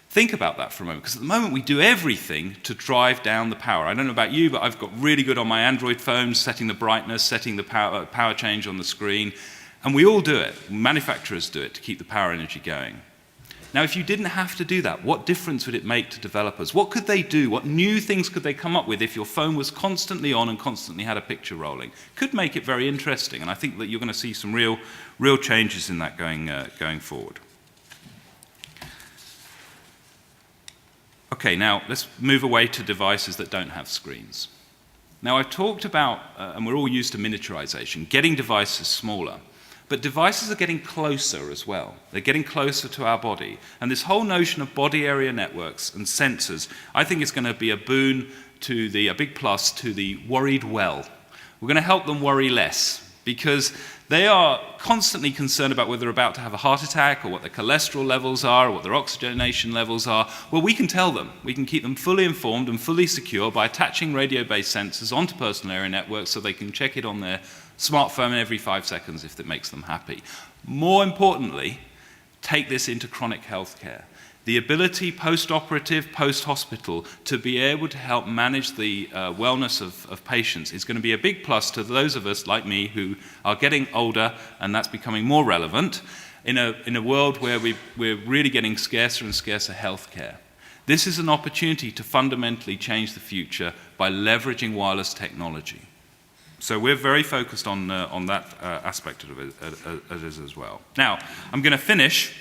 Think about that for a moment, because at the moment we do everything to drive down the power. I don't know about you, but I've got really good on my Android phone, setting the brightness, setting the power change on the screen, and we all do it. Manufacturers do it to keep the power energy going. Now, if you didn't have to do that, what difference would it make to developers? What could they do? What new things could they come up with if your phone was constantly on and constantly had a picture rolling? Could make it very interesting, and I think that you're going to see some real changes in that going forward. Okay, now let's move away to devices that don't have screens. Now, I've talked about, and we're all used to miniaturization, getting devices smaller. But devices are getting closer as well. They're getting closer to our body. And this whole notion of body area networks and sensors, I think is going to be a boon to a big plus to the worried well. We're going to help them worry less, because they are constantly concerned about whether they're about to have a heart attack, or what their cholesterol levels are, or what their oxygenation levels are. Well, we can tell them. We can keep them fully informed and fully secure by attaching radio-based sensors onto personal area networks so they can check it on their smartphone every 5 seconds if it makes them happy. More importantly, take this into chronic health care. The ability post-operative, post-hospital, to be able to help manage the wellness of patients is going to be a big plus to those of us like me who are getting older, and that's becoming more relevant in a world where we're really getting scarcer and scarcer health care. This is an opportunity to fundamentally change the future by leveraging wireless technology. So we're very focused on that aspect of it as well. Now, I'm going to finish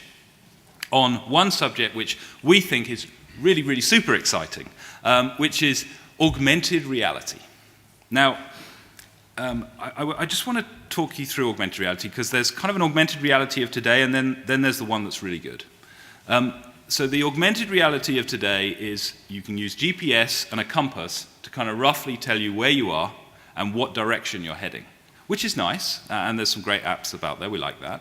on one subject which we think is really, really super exciting, which is augmented reality. Now, I just want to talk you through augmented reality, because there's kind of an augmented reality of today, and then there's the one that's really good. So the augmented reality of today is you can use GPS and a compass to kind of roughly tell you where you are and what direction you're heading, which is nice, and there's some great apps about there, we like that.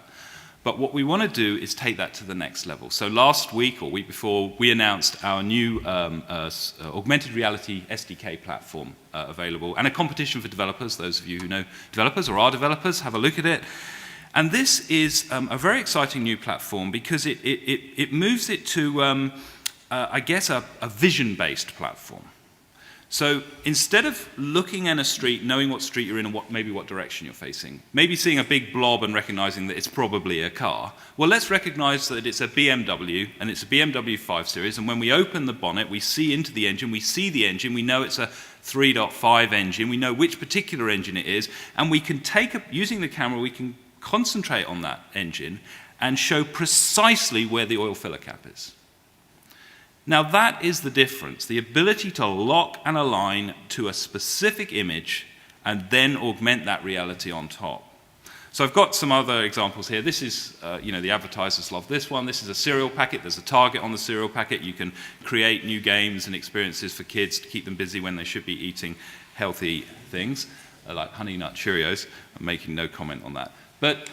But what we want to do is take that to the next level. So last week or week before, we announced our new augmented reality SDK platform available, and a competition for developers. Those of you who know developers or are developers, have a look at it. And this is a very exciting new platform, because it moves it to, I guess, a vision-based platform. So instead of looking in a street, knowing what street you're in and maybe what direction you're facing, maybe seeing a big blob and recognizing that it's probably a car, well, let's recognize that it's a BMW, and it's a BMW 5 Series, and when we open the bonnet, we see into the engine, we see the engine, we know it's a 3.5 engine, we know which particular engine it is, and we can using the camera, we can concentrate on that engine and show precisely where the oil filler cap is. Now, that is the difference, the ability to lock and align to a specific image and then augment that reality on top. So I've got some other examples here. This is, the advertisers love this one. This is a cereal packet. There's a target on the cereal packet. You can create new games and experiences for kids to keep them busy when they should be eating healthy things, like Honey Nut Cheerios. I'm making no comment on that. But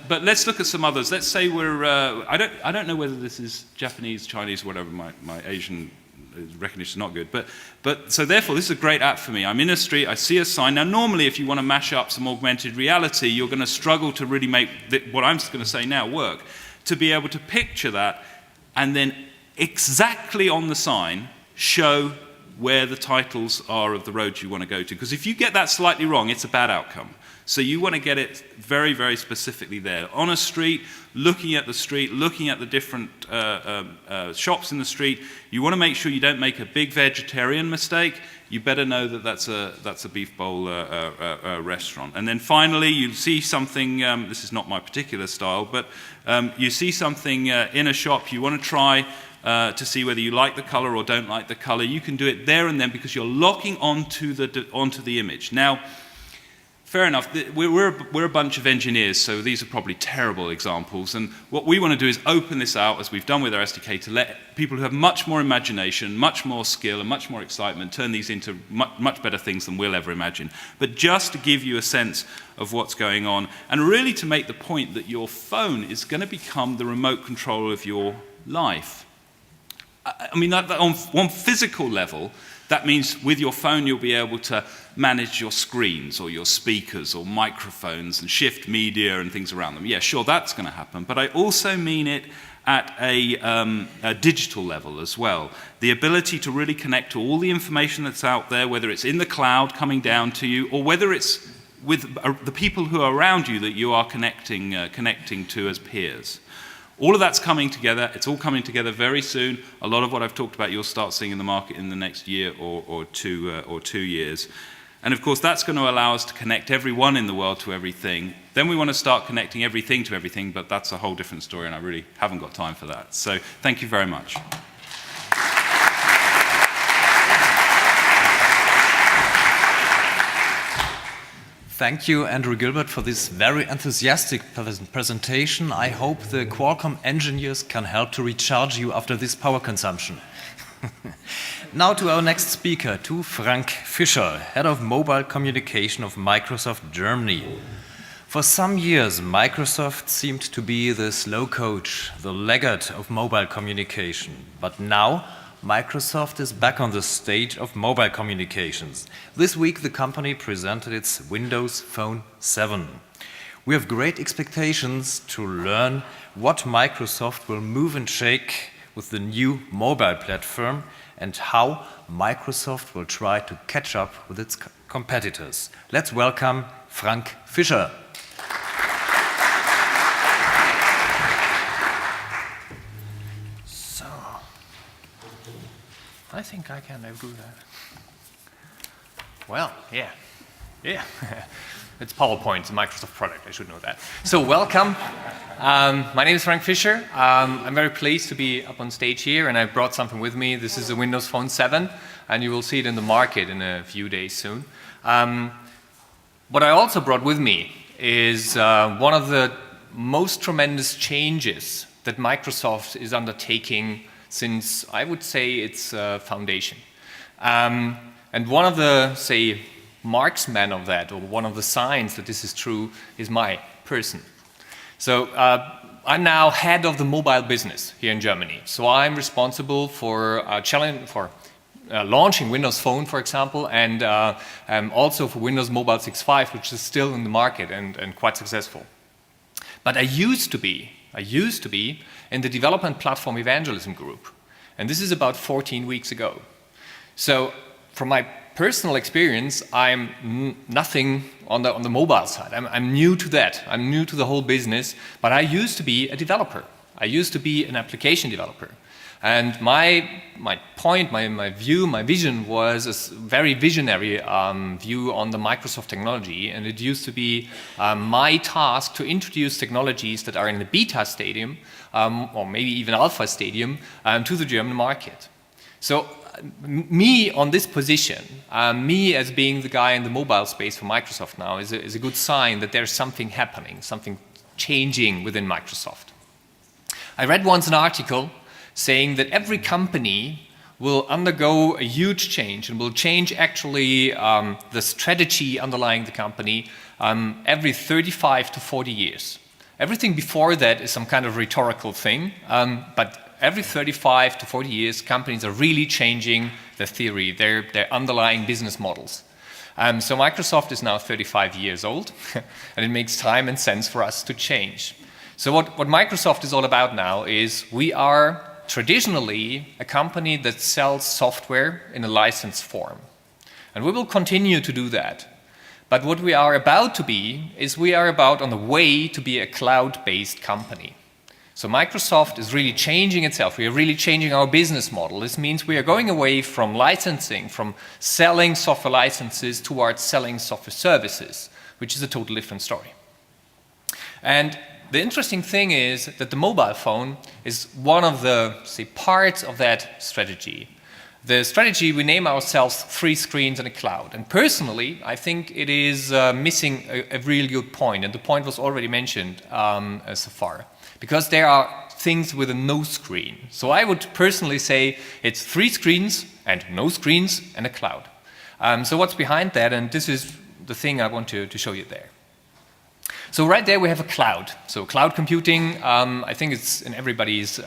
let's look at some others. Let's say we're, I don't know whether this is Japanese, Chinese, whatever, my Asian recognition is not good. But so therefore, this is a great app for me. I'm in a street, I see a sign. Now, normally, if you want to mash up some augmented reality, you're going to struggle to really make what I'm going to say now work. To be able to picture that and then exactly on the sign show where the titles are of the roads you want to go to. Because if you get that slightly wrong, it's a bad outcome. So you want to get it very, very specifically there. On a street, looking at the different shops in the street, you want to make sure you don't make a big vegetarian mistake. You better know that that's a beef bowl restaurant. And then finally, you see something, this is not my particular style, but you see something in a shop, you want to try to see whether you like the color or don't like the color. You can do it there and then because you're locking onto the image. Now, fair enough, we're a bunch of engineers, so these are probably terrible examples, and what we want to do is open this out, as we've done with our SDK, to let people who have much more imagination, much more skill, and much more excitement turn these into much better things than we'll ever imagine. But just to give you a sense of what's going on, and really to make the point that your phone is going to become the remote control of your life. I mean, on one physical level, that means with your phone you'll be able to manage your screens or your speakers or microphones and shift media and things around them. Yeah, sure, that's going to happen. But I also mean it at a digital level as well. The ability to really connect to all the information that's out there, whether it's in the cloud coming down to you or whether it's with the people who are around you that you are connecting to as peers. All of that's coming together. It's all coming together very soon. A lot of what I've talked about you'll start seeing in the market in the next year or 2 years. And of course, that's going to allow us to connect everyone in the world to everything. Then we want to start connecting everything to everything, but that's a whole different story, and I really haven't got time for that. So thank you very much. Thank you, Andrew Gilbert, for this very enthusiastic presentation. I hope the Qualcomm engineers can help to recharge you after this power consumption. Now to our next speaker, to Frank Fischer, Head of Mobile Communication of Microsoft Germany. For some years, Microsoft seemed to be the slow coach, the laggard of mobile communication. But now, Microsoft is back on the stage of mobile communications. This week, the company presented its Windows Phone 7. We have great expectations to learn what Microsoft will move and shake with the new mobile platform and how Microsoft will try to catch up with its competitors. Let's welcome Frank Fischer. So, I think I can do that. Well, yeah. It's PowerPoint, it's a Microsoft product, I should know that. So welcome. My name is Frank Fischer. I'm very pleased to be up on stage here, and I brought something with me. This is a Windows Phone 7, and you will see it in the market in a few days soon. What I also brought with me is one of the most tremendous changes that Microsoft is undertaking since, I would say, its foundation. And one of the, say, marksmen of that, or one of the signs that this is true, is my person. So I'm now head of the mobile business here in Germany. So I'm responsible for launching Windows Phone, for example, and also for Windows Mobile 6.5, which is still in the market and quite successful. But I used to be in the development platform evangelism group, and this is about 14 weeks ago. So from my personal experience, I'm nothing on the mobile side. I'm new to that. I'm new to the whole business, but I used to be a developer. I used to be an application developer. And my point, my view, my vision was a very visionary view on the Microsoft technology, and it used to be my task to introduce technologies that are in the beta stadium, or maybe even alpha stadium, to the German market. So me on this position, me as being the guy in the mobile space for Microsoft now is a good sign that there's something happening, something changing within Microsoft. I read once an article saying that every company will undergo a huge change and will change actually the strategy underlying the company every 35 to 40 years. Everything before that is some kind of rhetorical thing, but every 35 to 40 years, companies are really changing their theory, their underlying business models. So Microsoft is now 35 years old, and it makes time and sense for us to change. So what Microsoft is all about now is we are traditionally a company that sells software in a licensed form. And we will continue to do that. But what we are about to be is we are about on the way to be a cloud-based company. So Microsoft is really changing itself. We are really changing our business model. This means we are going away from licensing, from selling software licenses towards selling software services, which is a totally different story. And the interesting thing is that the mobile phone is one of the, say, parts of that strategy. The strategy, we name ourselves 3 screens and a cloud. And personally, I think it is missing a really good point. And the point was already mentioned so far. Because there are things with a no screen. So I would personally say it's 3 screens and no screens and a cloud. So what's behind that? And this is the thing I want to show you there. So right there we have a cloud. So cloud computing, I think it's in everybody's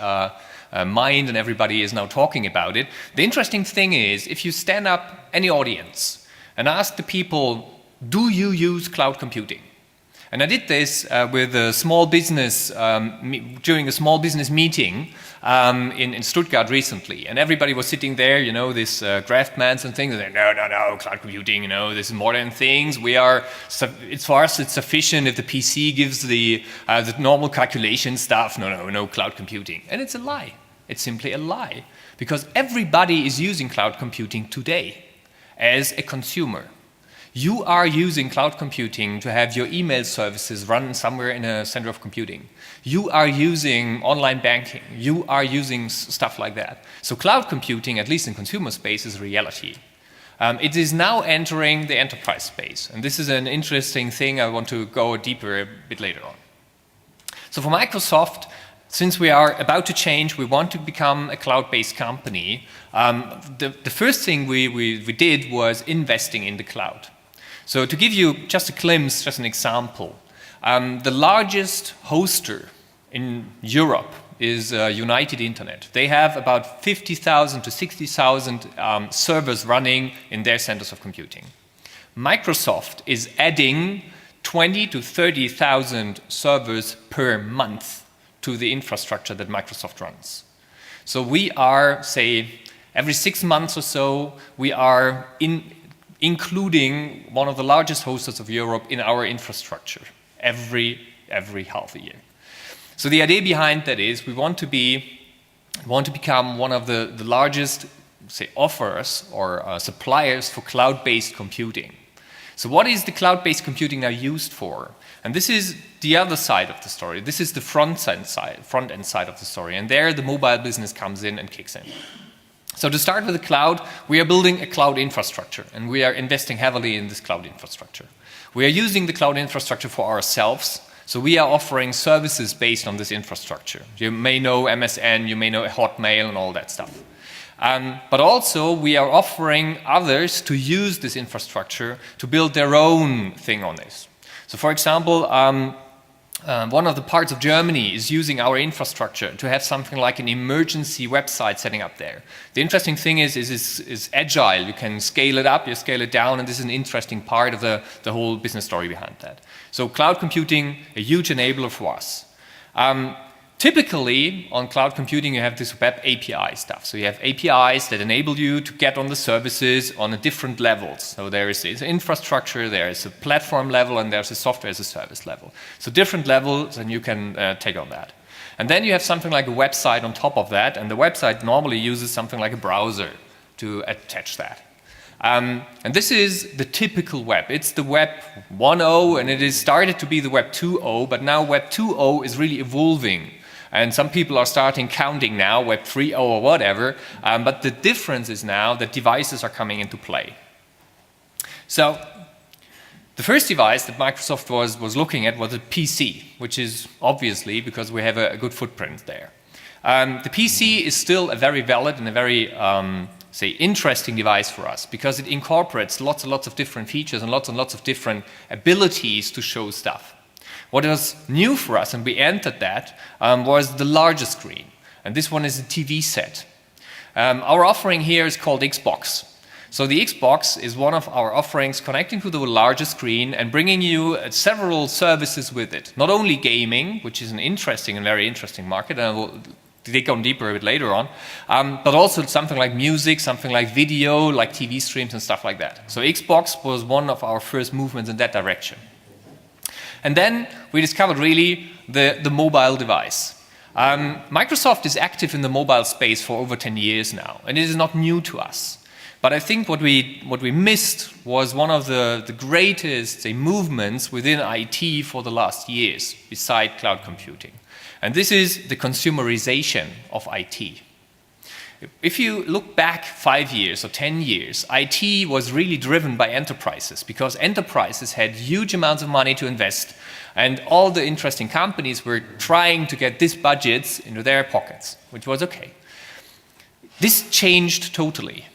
mind and everybody is now talking about it. The interesting thing is, if you stand up any audience and ask the people, do you use cloud computing? And I did this with a small business, during a small business meeting in Stuttgart recently. And everybody was sitting there, you know, this craftsmen and things, and they're, no, cloud computing, you know, this is modern things. It's for us, it's sufficient if the PC gives the normal calculation stuff. No, cloud computing. And it's a lie. It's simply a lie. Because everybody is using cloud computing today as a consumer. You are using cloud computing to have your email services run somewhere in a center of computing. You are using online banking. You are using stuff like that. So cloud computing, at least in consumer space, is a reality. It is now entering the enterprise space. And this is an interesting thing I want to go deeper a bit later on. So for Microsoft, since we are about to change, we want to become a cloud-based company. The first thing we did was investing in the cloud. So to give you just a glimpse, just an example, the largest hoster in Europe is United Internet. They have about 50,000 to 60,000 servers running in their centers of computing. Microsoft is adding 20 to 30,000 servers per month to the infrastructure that Microsoft runs. So we are, say, every 6 months or so, we are including one of the largest hosters of Europe in our infrastructure every half a year. So the idea behind that is we want to become one of the largest, say, offers or suppliers for cloud-based computing. So what is the cloud-based computing now used for? And this is the other side of the story. This is the front-end side of the story. And there the mobile business comes in and kicks in. So to start with the cloud, we are building a cloud infrastructure, and we are investing heavily in this cloud infrastructure. We are using the cloud infrastructure for ourselves, so we are offering services based on this infrastructure. You may know MSN, you may know Hotmail and all that stuff. But also we are offering others to use this infrastructure to build their own thing on this. So for example, one of the parts of Germany is using our infrastructure to have something like an emergency website setting up there. The interesting thing is agile. You can scale it up, you scale it down, and this is an interesting part of the whole business story behind that. So cloud computing, a huge enabler for us. Typically, on cloud computing, you have this web API stuff. So you have APIs that enable you to get on the services on a different levels. So there is infrastructure, there is a platform level, and there's a software as a service level. So different levels, and you can take on that. And then you have something like a website on top of that, and the website normally uses something like a browser to attach that. And this is the typical web. It's the web 1.0, and it is started to be the web 2.0, but now web 2.0 is really evolving. And some people are starting counting now, Web 3.0 or whatever, but the difference is now that devices are coming into play. So the first device that Microsoft was looking at was a PC, which is obviously because we have a good footprint there. The PC is still a very valid and a very, say, interesting device for us because it incorporates lots and lots of different features and lots of different abilities to show stuff. What was new for us, and we entered that, was the larger screen. And this one is a TV set. Our offering here is called Xbox. So the Xbox is one of our offerings connecting to the larger screen and bringing you several services with it. Not only gaming, which is an interesting and very interesting market, and I will dig on deeper a bit later on, but also something like music, something like video, like TV streams and stuff like that. So Xbox was one of our first movements in that direction. And then we discovered really the mobile device. Microsoft is active in the mobile space for over 10 years now, and it is not new to us. But I think what we missed was one of the greatest movements within IT for the last years, beside cloud computing. And this is the consumerization of IT. If you look back 5 years or 10 years, IT was really driven by enterprises because enterprises had huge amounts of money to invest and all the interesting companies were trying to get these budgets into their pockets, which was okay. This changed totally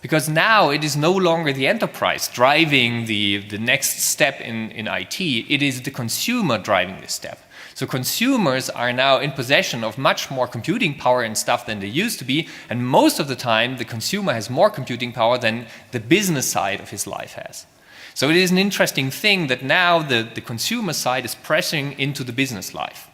because now it is no longer the enterprise driving the next step in IT, it is the consumer driving this step. So consumers are now in possession of much more computing power and stuff than they used to be, and most of the time the consumer has more computing power than the business side of his life has. So it is an interesting thing that now the consumer side is pressing into the business life.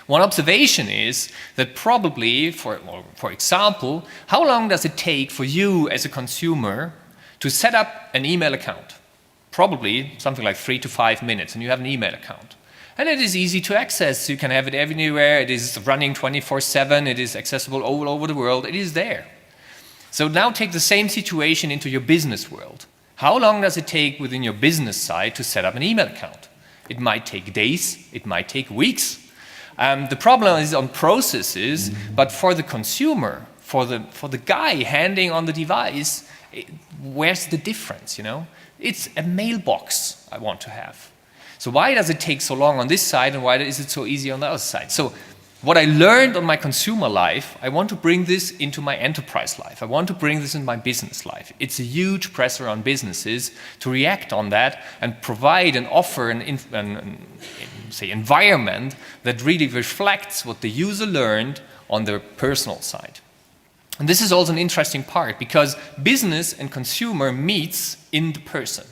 One observation is that probably, for example, how long does it take for you as a consumer to set up an email account? Probably something like 3 to 5 minutes, and you have an email account. And it is easy to access. You can have it anywhere. It is running 24/7. It is accessible all over the world. It is there. So now take the same situation into your business world. How long does it take within your business side to set up an email account? It might take days. It might take weeks. The problem is on processes, but for the consumer, for the guy handing on the device, where's the difference, you know? It's a mailbox I want to have. So why does it take so long on this side and why is it so easy on the other side? So what I learned on my consumer life, I want to bring this into my enterprise life. I want to bring this in my business life. It's a huge pressure on businesses to react on that and provide and offer an environment that really reflects what the user learned on their personal side. And this is also an interesting part because business and consumer meets in the person.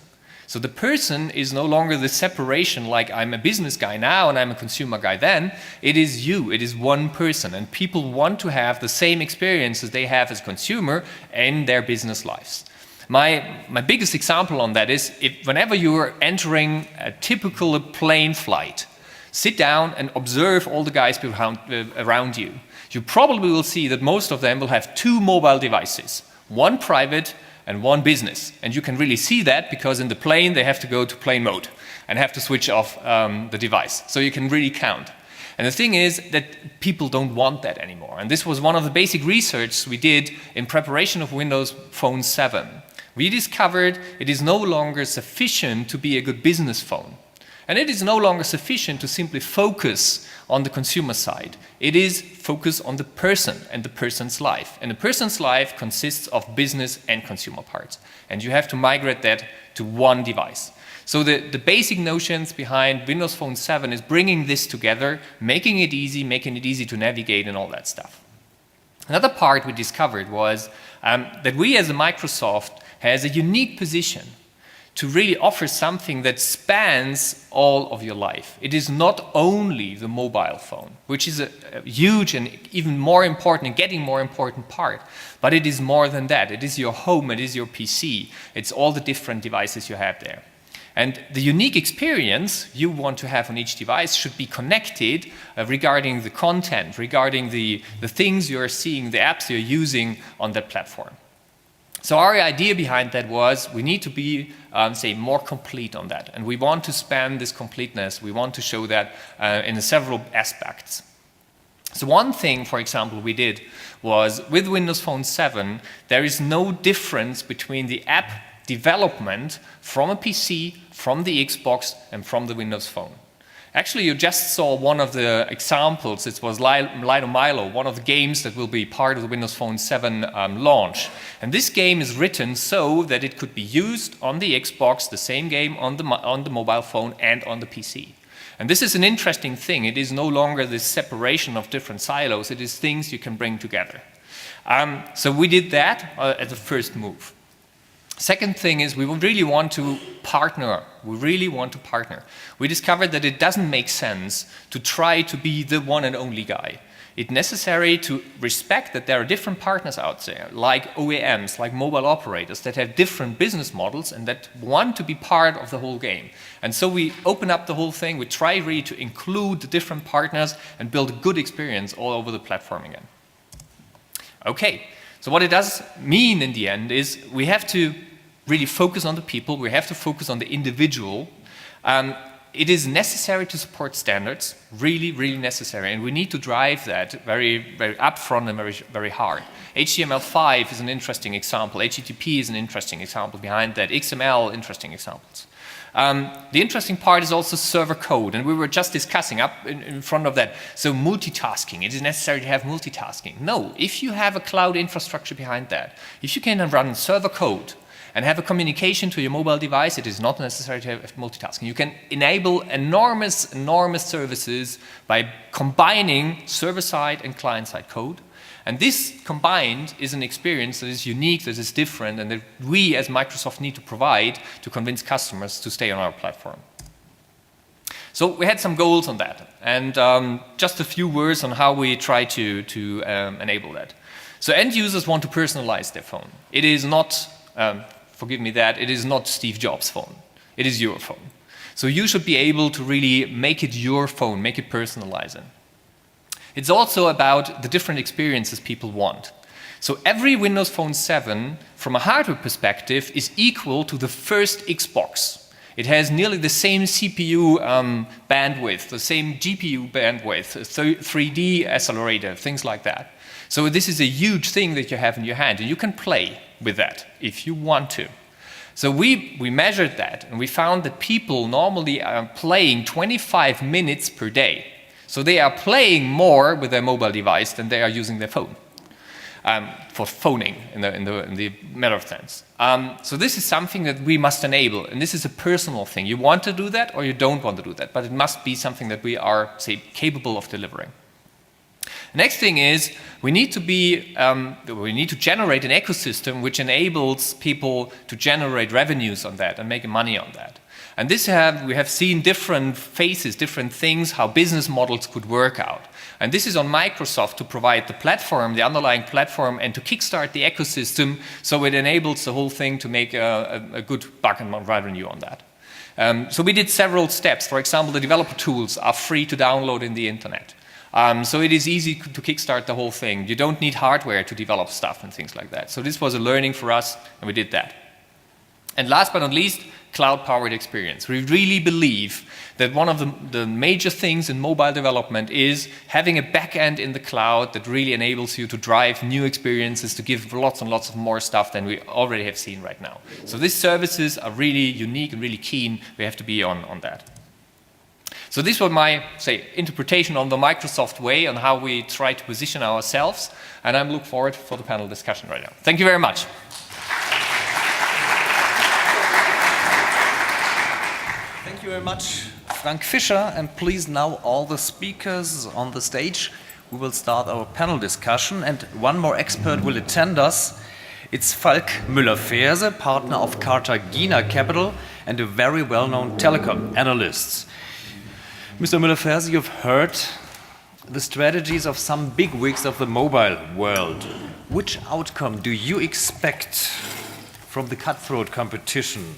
So the person is no longer the separation like I'm a business guy now and I'm a consumer guy then. It is you, it is one person, and people want to have the same experiences they have as consumer in their business lives. My biggest example on that is whenever you are entering a typical plane flight, sit down and observe all the guys around you. You probably will see that most of them will have 2 mobile devices, one private and one business. And you can really see that because in the plane they have to go to plane mode and have to switch off the device. So you can really count. And the thing is that people don't want that anymore. And this was one of the basic research we did in preparation of Windows Phone 7. We discovered it is no longer sufficient to be a good business phone. And it is no longer sufficient to simply focus on the consumer side. It is focus on the person and the person's life. And the person's life consists of business and consumer parts. And you have to migrate that to one device. So the basic notions behind Windows Phone 7 is bringing this together, making it easy to navigate and all that stuff. Another part we discovered was that we as a Microsoft has a unique position to really offer something that spans all of your life. It is not only the mobile phone, which is a huge and even more important and getting more important part, but it is more than that. It is your home, it is your PC, it's all the different devices you have there. And the unique experience you want to have on each device should be connected regarding the content, regarding the things you're seeing, the apps you're using on that platform. So our idea behind that was we need to be, more complete on that. And we want to span this completeness. We want to show that in several aspects. So one thing, for example, we did was with Windows Phone 7, there is no difference between the app development from a PC, from the Xbox, and from the Windows Phone. Actually, you just saw one of the examples. It was Lido Milo, one of the games that will be part of the Windows Phone 7 launch. And this game is written so that it could be used on the Xbox, the same game on the mobile phone and on the PC. And this is an interesting thing. It is no longer this separation of different silos. It is things you can bring together. So we did that as a first move. Second thing is we really want to partner. We discovered that it doesn't make sense to try to be the one and only guy. it's necessary to respect that there are different partners out there, like OEMs, like mobile operators, that have different business models and that want to be part of the whole game. And so we open up the whole thing, we try really to include the different partners and build a good experience all over the platform again. Okay, so what it does mean in the end is we have to really focus on the people, we have to focus on the individual. It is necessary to support standards, really, really necessary, and we need to drive that very, very upfront and very, very hard. HTML5 is an interesting example, HTTP is an interesting example behind that, XML, interesting examples. The interesting part is also server code, and we were just discussing up in front of that. So multitasking, it is necessary to have multitasking. No, if you have a cloud infrastructure behind that, if you can run server code and have a communication to your mobile device, it is not necessary to have multitasking. You can enable enormous, enormous services by combining server-side and client-side code. And this combined is an experience that is unique, that is different, and that we as Microsoft need to provide to convince customers to stay on our platform. So we had some goals on that, and just a few words on how we try to enable that. So end users want to personalize their phone. It is not, forgive me that, it is not Steve Jobs' phone. It is your phone. So you should be able to really make it your phone, make it personalizing. It's also about the different experiences people want. So every Windows Phone 7, from a hardware perspective, is equal to the first Xbox. It has nearly the same CPU bandwidth, the same GPU bandwidth, 3D accelerator, things like that. So this is a huge thing that you have in your hand, and you can play with that if you want to. So we measured that, and we found that people normally are playing 25 minutes per day. So they are playing more with their mobile device than they are using their phone for phoning in the matter of sense. So this is something that we must enable, and this is a personal thing. You want to do that or you don't want to do that, but it must be something that we are, say, capable of delivering. The next thing is we need to generate an ecosystem which enables people to generate revenues on that and make money on that. And we have seen different phases, different things, how business models could work out. And this is on Microsoft to provide the platform, the underlying platform, and to kickstart the ecosystem so it enables the whole thing to make a good buck and revenue on that. So we did several steps. For example, the developer tools are free to download in the internet. So it is easy to kickstart the whole thing. You don't need hardware to develop stuff and things like that. So this was a learning for us, and we did that. And last but not least, cloud-powered experience. We really believe that one of the major things in mobile development is having a back-end in the cloud that really enables you to drive new experiences, to give lots and lots of more stuff than we already have seen right now. So these services are really unique and really keen. We have to be on that. So this was my, say, interpretation on the Microsoft way, on how we try to position ourselves, and I'm looking forward for the panel discussion right now. Thank you very much. Thank you very much, Frank Fischer, and please now all the speakers on the stage. We will start our panel discussion, and one more expert will attend us. It's Falk Müller-Ferse, partner of Cartagena Capital and a very well-known telecom analyst. Mr. Müller-Ferse, you've heard the strategies of some bigwigs of the mobile world. Which outcome do you expect from the cutthroat competition?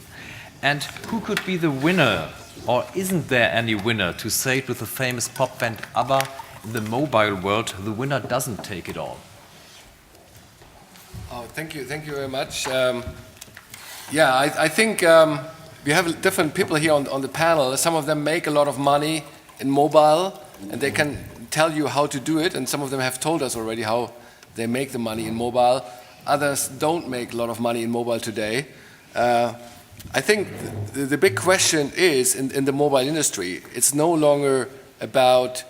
And who could be the winner, or isn't there any winner? To say it with the famous pop band ABBA, in the mobile world, the winner doesn't take it all. Oh, thank you very much. I think we have different people here on the panel. Some of them make a lot of money in mobile, and they can tell you how to do it, and some of them have told us already how they make the money in mobile. Others don't make a lot of money in mobile today. I think the big question is, in the mobile industry, it's no longer about,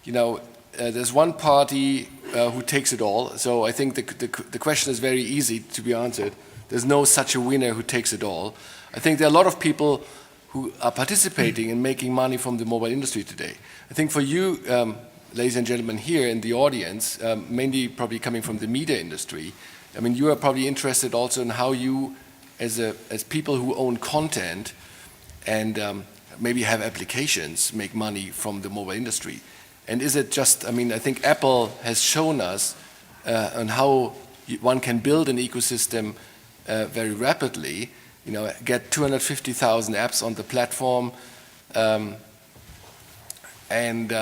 there's one party who takes it all. So I think the question is very easy to be answered. There's no such a winner who takes it all. I think there are a lot of people who are participating in making money from the mobile industry today. I think for you, ladies and gentlemen here in the audience, mainly probably coming from the media industry, I mean, you are probably interested also in how you, as people who own content and maybe have applications, make money from the mobile industry. And is it just, I mean, I think Apple has shown us on how one can build an ecosystem very rapidly, you know, get 250,000 apps on the platform, and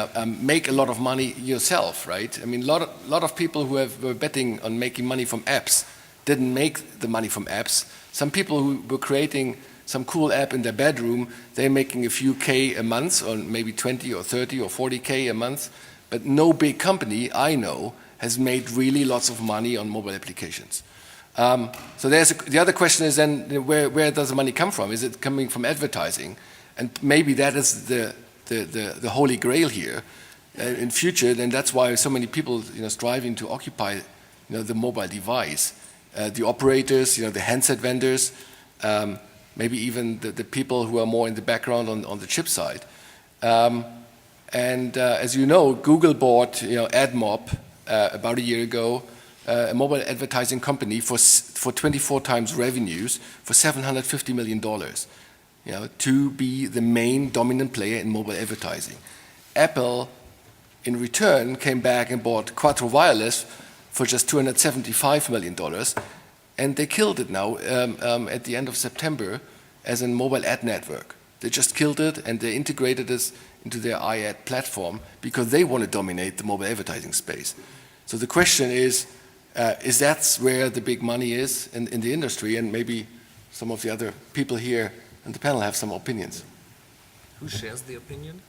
make a lot of money yourself, right? I mean, a lot of people who were betting on making money from apps didn't make the money from apps. Some people who were creating some cool app in their bedroom, they're making a few K a month, or maybe 20 or 30 or 40K a month, but no big company I know has made really lots of money on mobile applications. So the other question is then, where does the money come from? Is it coming from advertising? And maybe that is the holy grail here. In future, then that's why so many people, you know, striving to occupy, you know, the mobile device. The operators, you know, the handset vendors, maybe even the people who are more in the background on the chip side. As you know, Google bought, you know, AdMob about a year ago, a mobile advertising company for 24 times revenues for $750 million, you know, to be the main dominant player in mobile advertising. Apple, in return, came back and bought Quattro Wireless for just $275 million, and they killed it now at the end of September as a mobile ad network. They just killed it, and they integrated this into their iAd platform because they want to dominate the mobile advertising space. So the question is that where the big money is in the industry? And maybe some of the other people here on the panel have some opinions. Who shares the opinion?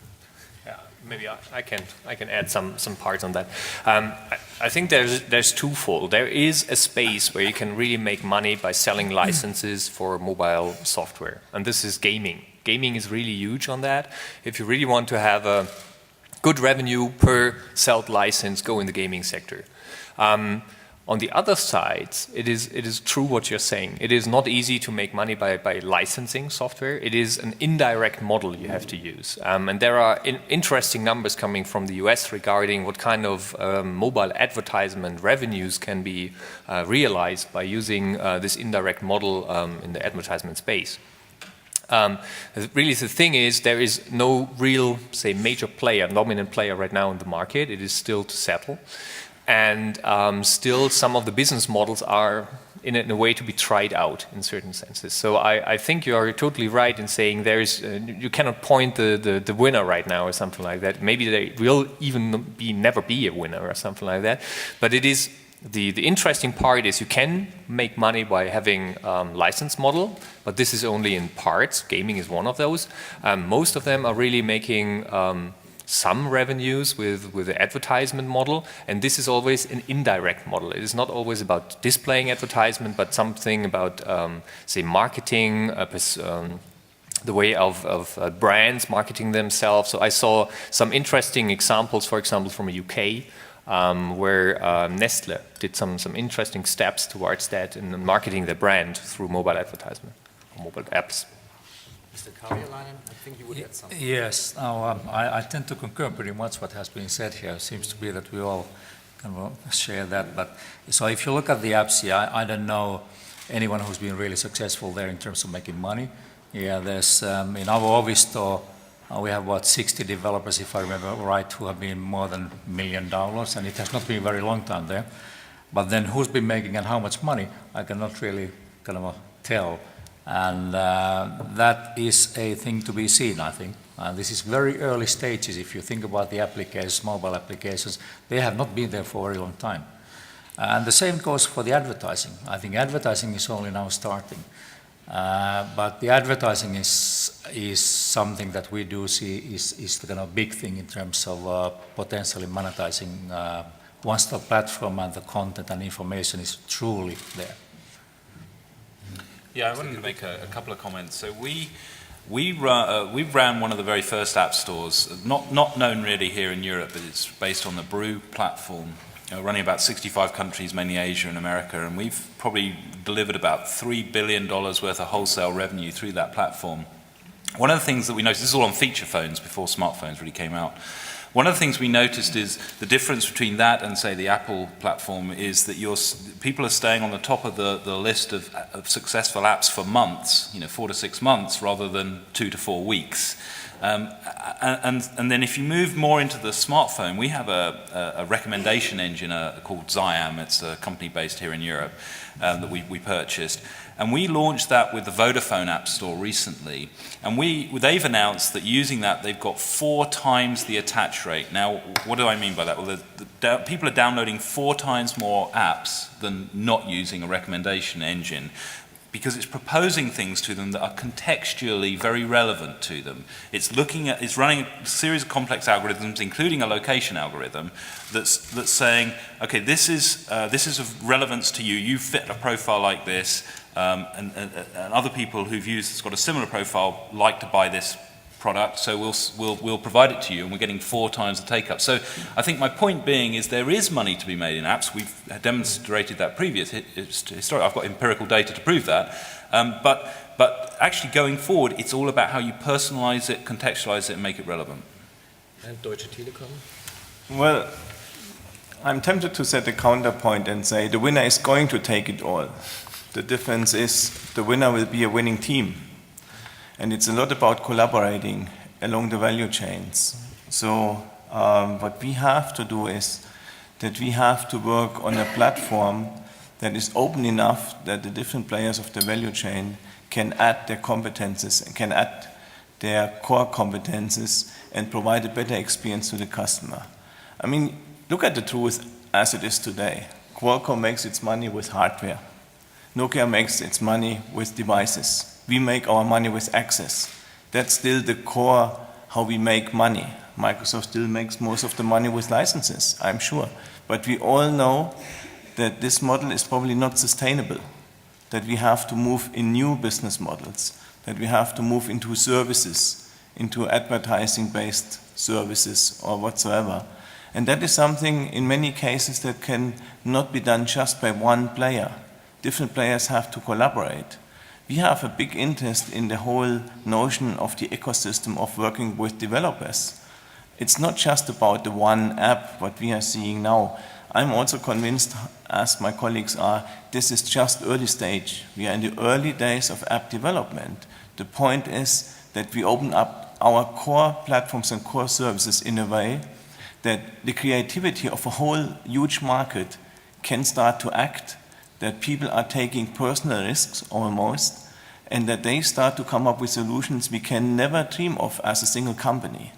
Maybe I can add some parts on that. I think there's twofold. There is a space where you can really make money by selling licenses for mobile software, and this is gaming. Gaming is really huge on that. If you really want to have a good revenue per sold license, go in the gaming sector. On the other side, it is true what you're saying. It is not easy to make money by licensing software. It is an indirect model you have to use. And there are interesting numbers coming from the US regarding what kind of mobile advertisement revenues can be realized by using this indirect model in the advertisement space. Really, the thing is, there is no real, say, major player, dominant player right now in the market. It is still to settle. And still some of the business models are in a way to be tried out in certain senses. So I think you are totally right in saying there is, you cannot point the winner right now or something like that. Maybe there will even never be a winner or something like that. But it is, the interesting part is you can make money by having license model, but this is only in parts. Gaming is one of those. Most of them are really making some revenues with the advertisement model, and this is always an indirect model. It is not always about displaying advertisement, but something about, say, marketing, the way of brands marketing themselves. So I saw some interesting examples, for example, from the UK, where Nestle did some interesting steps towards that in marketing their brand through mobile advertisement, or mobile apps. Mr. Karjalainen, I think you would add something. Yes, now I tend to concur pretty much what has been said here. It seems to be that we all kind of share that. But so if you look at the apps here, I don't know anyone who's been really successful there in terms of making money. Yeah, there's in our office store, we have about 60 developers, if I remember right, who have been more than $1 million, and it has not been a very long time there. But then who's been making and how much money, I cannot really kind of tell. And that is a thing to be seen, I think. This is very early stages. If you think about the applications, mobile applications, they have not been there for a very long time. And the same goes for the advertising. I think advertising is only now starting. But the advertising is something that we do see is the kind of big thing in terms of potentially monetizing once the platform and the content and information is truly there. Yeah, I wanted to make a couple of comments. So we ran one of the very first app stores, not known really here in Europe, but it's based on the Brew platform, running about 65 countries, mainly Asia and America, and we've probably delivered about $3 billion worth of wholesale revenue through that platform. One of the things that we noticed, this is all on feature phones before smartphones really came out. One of the things we noticed is the difference between that and, say, the Apple platform is that people are staying on the top of the list of successful apps for months, 4 to 6 months, rather than 2 to 4 weeks. And then if you move more into the smartphone, we have a recommendation engine called Xiam. It's a company based here in Europe that we purchased. And we launched that with the Vodafone App Store recently. And they've announced that using that, they've got 4 times the attach rate. Now, what do I mean by that? Well, people are downloading 4 times more apps than not using a recommendation engine, because it's proposing things to them that are contextually very relevant to them. It's running a series of complex algorithms, including a location algorithm, that's saying, okay, this is of relevance to you. You fit a profile like this, and other people who've it's got a similar profile like to buy this product, so we'll provide it to you, and we're getting 4 times the take-up. So I think my point being is there is money to be made in apps. We've demonstrated that historically. I've got empirical data to prove that. But actually going forward, it's all about how you personalize it, contextualize it, and make it relevant. And Deutsche Telekom? Well, I'm tempted to set a counterpoint and say the winner is going to take it all. The difference is the winner will be a winning team. And it's a lot about collaborating along the value chains. So what we have to do is that we have to work on a platform that is open enough that the different players of the value chain can add their competences, and can add their core competences and provide a better experience to the customer. I mean, look at the truth as it is today. Qualcomm makes its money with hardware. Nokia makes its money with devices. We make our money with access. That's still the core how we make money. Microsoft still makes most of the money with licenses, I'm sure. But we all know that this model is probably not sustainable, that we have to move in new business models, that we have to move into services, into advertising-based services or whatsoever. And that is something in many cases that can not be done just by one player. Different players have to collaborate. We have a big interest in the whole notion of the ecosystem of working with developers. It's not just about the one app, what we are seeing now. I'm also convinced, as my colleagues are, this is just early stage. We are in the early days of app development. The point is that we open up our core platforms and core services in a way that the creativity of a whole huge market can start to act, that people are taking personal risks almost, and that they start to come up with solutions we can never dream of as a single company.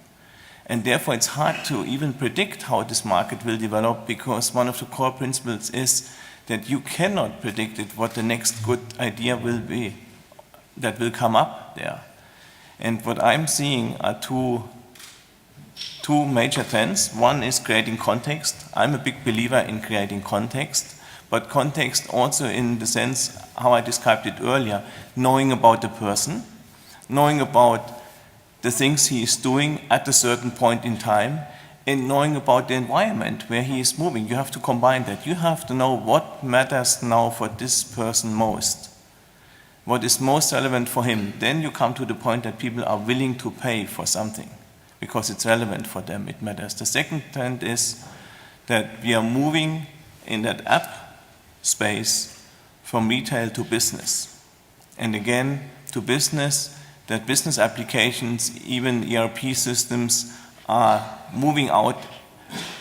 And therefore it's hard to even predict how this market will develop, because one of the core principles is that you cannot predict it what the next good idea will be that will come up there. And what I'm seeing are two major trends. One is creating context. I'm a big believer in creating context. But context also in the sense, how I described it earlier, knowing about the person, knowing about the things he is doing at a certain point in time, and knowing about the environment where he is moving. You have to combine that. You have to know what matters now for this person most, what is most relevant for him. Then you come to the point that people are willing to pay for something because it's relevant for them, it matters. The second trend is that we are moving in that app space from retail to business. And again, to business, that business applications, even ERP systems, are moving out,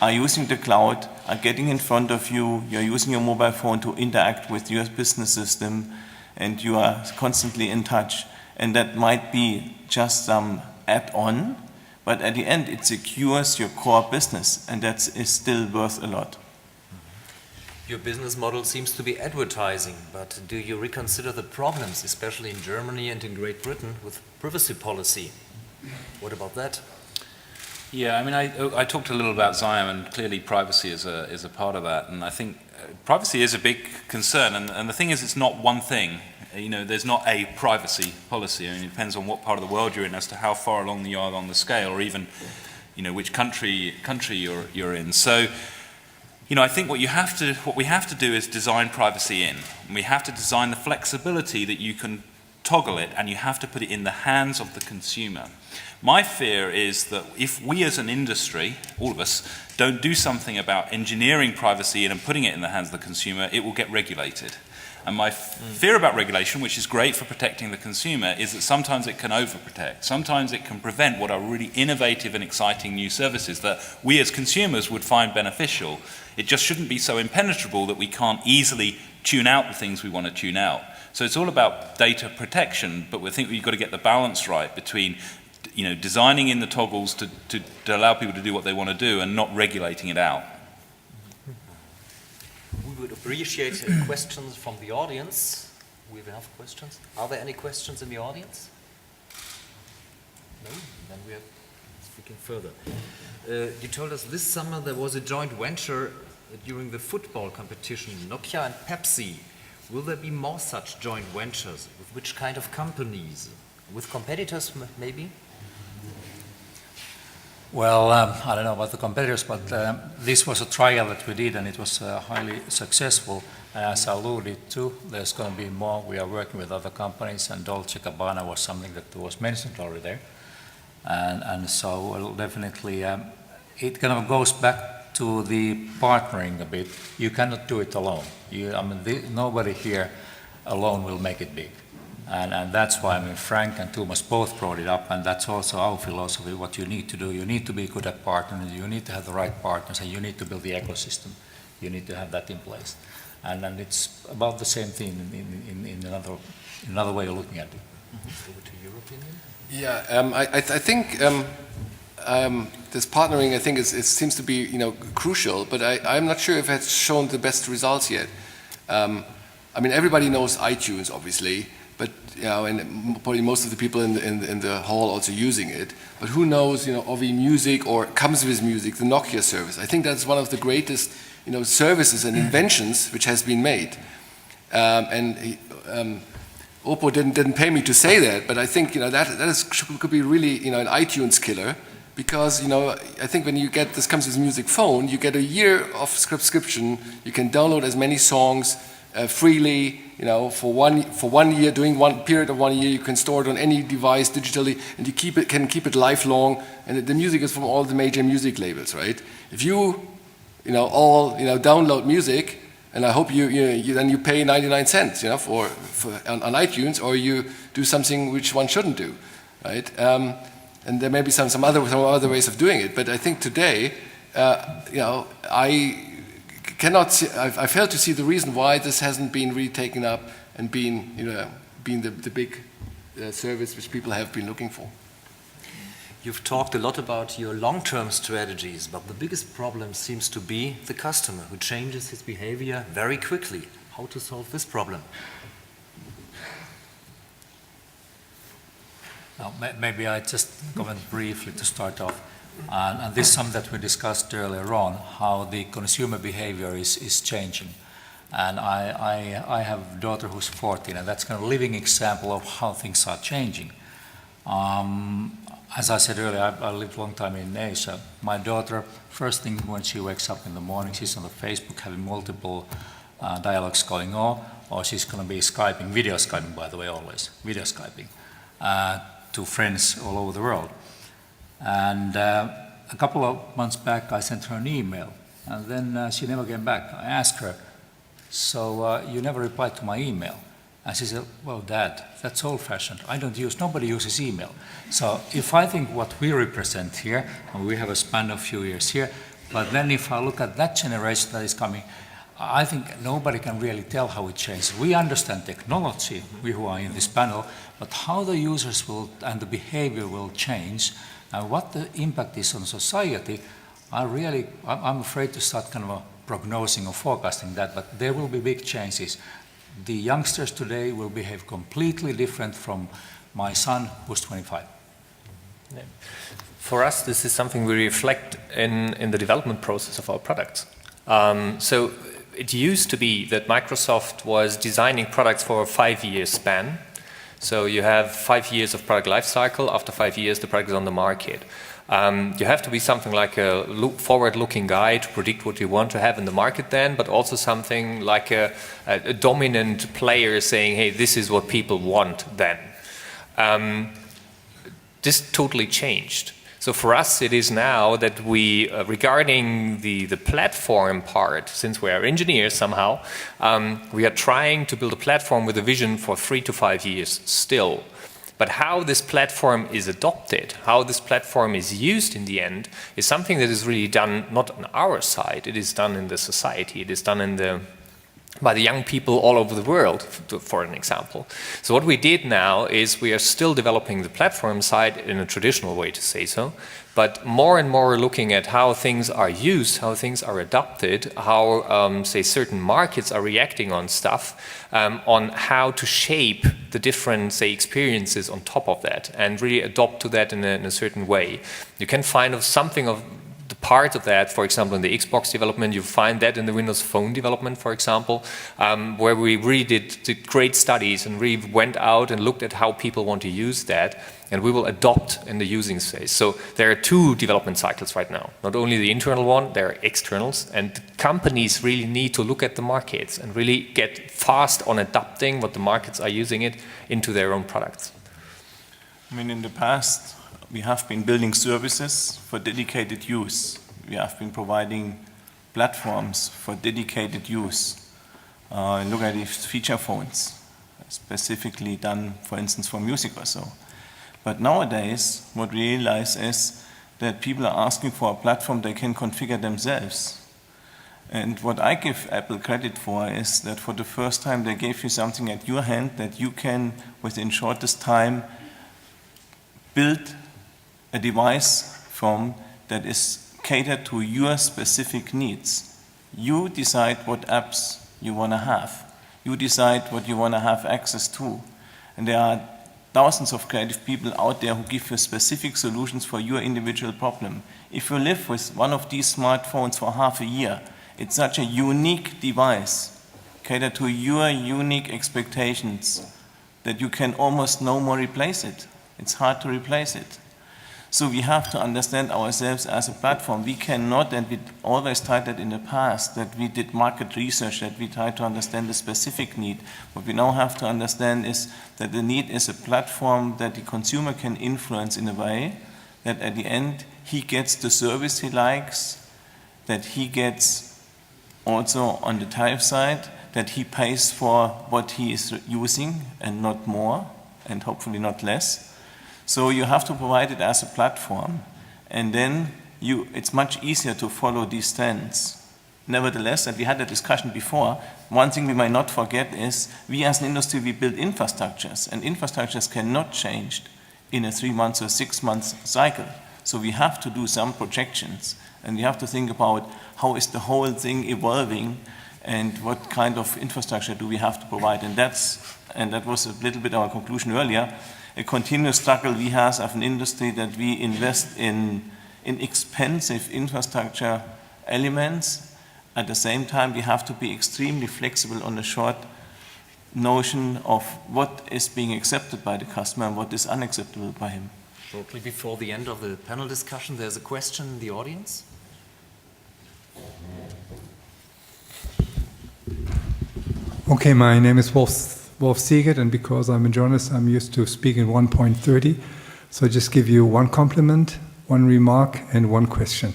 are using the cloud, are getting in front of you, you're using your mobile phone to interact with your business system, and you are constantly in touch. And that might be just some add-on, but at the end it secures your core business, and that is still worth a lot. Your business model seems to be advertising, but do you reconsider the problems, especially in Germany and in Great Britain, with privacy policy? What about that? Yeah, I mean, I talked a little about Xiam, and clearly privacy is a part of that. And I think privacy is a big concern. And the thing is, it's not one thing. You know, there's not a privacy policy. I mean, it depends on what part of the world you're in as to how far along you are on the scale, or even, you know, which country you're in. So, you know, I think what we have to do is design privacy in. And we have to design the flexibility that you can toggle it, and you have to put it in the hands of the consumer. My fear is that if we as an industry, all of us, don't do something about engineering privacy and putting it in the hands of the consumer, it will get regulated. And my fear about regulation, which is great for protecting the consumer, is that sometimes it can overprotect. Sometimes it can prevent what are really innovative and exciting new services that we as consumers would find beneficial. It just shouldn't be so impenetrable that we can't easily tune out the things we want to tune out. So it's all about data protection, but we think we've got to get the balance right between designing in the toggles to allow people to do what they want to do and not regulating it out. We would appreciate questions from the audience. We have questions. Are there any questions in the audience? No? Then we are speaking further. You told us this summer there was a joint venture during the football competition, Nokia and Pepsi. Will there be more such joint ventures? With which kind of companies? With competitors, maybe? Well, I don't know about the competitors, but this was a trial that we did, and it was highly successful. As I alluded to, there's going to be more. We are working with other companies, and Dolce & Gabbana was something that was mentioned already there. And so well, definitely it kind of goes back to the partnering a bit. You cannot do it alone. Nobody here alone will make it big. And that's why Frank and Thomas both brought it up, and that's also our philosophy, what you need to do. You need to be good at partnering, you need to have the right partners, and you need to build the ecosystem. You need to have that in place. And it's about the same thing in another way of looking at it. Over to your opinion? Yeah, I think this partnering, I think, it seems to be crucial, but I'm not sure if it's shown the best results yet. Everybody knows iTunes, obviously, but and probably most of the people in the hall also using it. But who knows, OV Music or Comes With Music, the Nokia service. I think that's one of the greatest, services and inventions which has been made. Oppo didn't pay me to say that, but I think that could be really an iTunes killer, because I think when you get this Comes With Music phone, you get a year of subscription. You can download as many songs freely. For 1 year, during one period of 1 year, you can store it on any device digitally, and you can keep it lifelong. And the music is from all the major music labels, right? If you, all download music, and I hope then you pay 99 cents, on iTunes, or you do something which one shouldn't do, right? And there may be some other ways of doing it, but I think today, I fail to see the reason why this hasn't been really taken up and been the big service which people have been looking for. You've talked a lot about your long-term strategies, but the biggest problem seems to be the customer, who changes his behavior very quickly. How to solve this problem? Now, maybe I just comment briefly to start off. And this is something that we discussed earlier on, how the consumer behavior is changing. And I have a daughter who's 14, and that's kind of a living example of how things are changing. As I said earlier, I lived a long time in Asia. My daughter, first thing when she wakes up in the morning, she's on the Facebook having multiple dialogues going on, or she's going to be Skyping, video Skyping, by the way, always, video Skyping, to friends all over the world. And a couple of months back, I sent her an email, and then she never came back. I asked her, so you never replied to my email? And she said, well, Dad, that's old-fashioned. Nobody uses email. So if I think what we represent here, and we have a span of a few years here, but then if I look at that generation that is coming, I think nobody can really tell how it changes. We understand technology, we who are in this panel, but how the users will and the behavior will change, and what the impact is on society, I'm afraid to start kind of prognosing or forecasting that, but there will be big changes. The youngsters today will behave completely different from my son, who's 25. Yeah. For us, this is something we reflect in the development process of our products. So it used to be that Microsoft was designing products for a 5-year span. So you have 5 years of product life cycle. After 5 years, the product is on the market. You have to be something like a forward-looking guide to predict what you want to have in the market then, but also something like a dominant player saying, hey, this is what people want then. This totally changed. So for us, it is now that we, regarding the platform part, since we are engineers somehow, we are trying to build a platform with a vision for 3 to 5 years still. But how this platform is adopted, how this platform is used in the end, is something that is really done not on our side, it is done in the society, it is done by the young people all over the world, for an example. So what we did now is we are still developing the platform side in a traditional way, to say so, but more and more looking at how things are used, how things are adopted, how, say, certain markets are reacting on stuff, on how to shape the different, say, experiences on top of that, and really adopt to that in a certain way. You can find something of the part of that, for example, in the Xbox development. You find that in the Windows Phone development, for example, where we really did great studies and really went out and looked at how people want to use that, and we will adopt in the using phase. So there are 2 development cycles right now. Not only the internal one, there are externals, and companies really need to look at the markets and really get fast on adapting what the markets are using it into their own products. I mean, in the past, we have been building services for dedicated use. We have been providing platforms for dedicated use. Look at these feature phones, specifically done, for instance, for music or so. But nowadays, what we realize is that people are asking for a platform they can configure themselves. And what I give Apple credit for is that for the first time they gave you something at your hand that you can, within shortest time, build a device from that is catered to your specific needs. You decide what apps you want to have. You decide what you want to have access to. And there are thousands of creative people out there who give you specific solutions for your individual problem. If you live with one of these smartphones for half a year, it's such a unique device, catered to your unique expectations, that you can almost no more replace it. It's hard to replace it. So we have to understand ourselves as a platform. We cannot, and we always tried that in the past, that we did market research, that we tried to understand the specific need. What we now have to understand is that the need is a platform that the consumer can influence in a way that at the end he gets the service he likes, that he gets also on the tariff side, that he pays for what he is using and not more, and hopefully not less. So you have to provide it as a platform, and then it's much easier to follow these trends. Nevertheless, and we had a discussion before, one thing we might not forget is we as an industry, we build infrastructures, and infrastructures cannot change in a 3 months or 6 months cycle. So we have to do some projections, and we have to think about how is the whole thing evolving and what kind of infrastructure do we have to provide. And that was a little bit our conclusion earlier. A continuous struggle we have as an industry that we invest in expensive infrastructure elements. At the same time, we have to be extremely flexible on the short notion of what is being accepted by the customer and what is unacceptable by him. Shortly before the end of the panel discussion, there's a question in the audience. Okay, my name is Wolf Siegert, and because I'm a journalist, I'm used to speaking 1.30. So I just give you one compliment, one remark, and one question.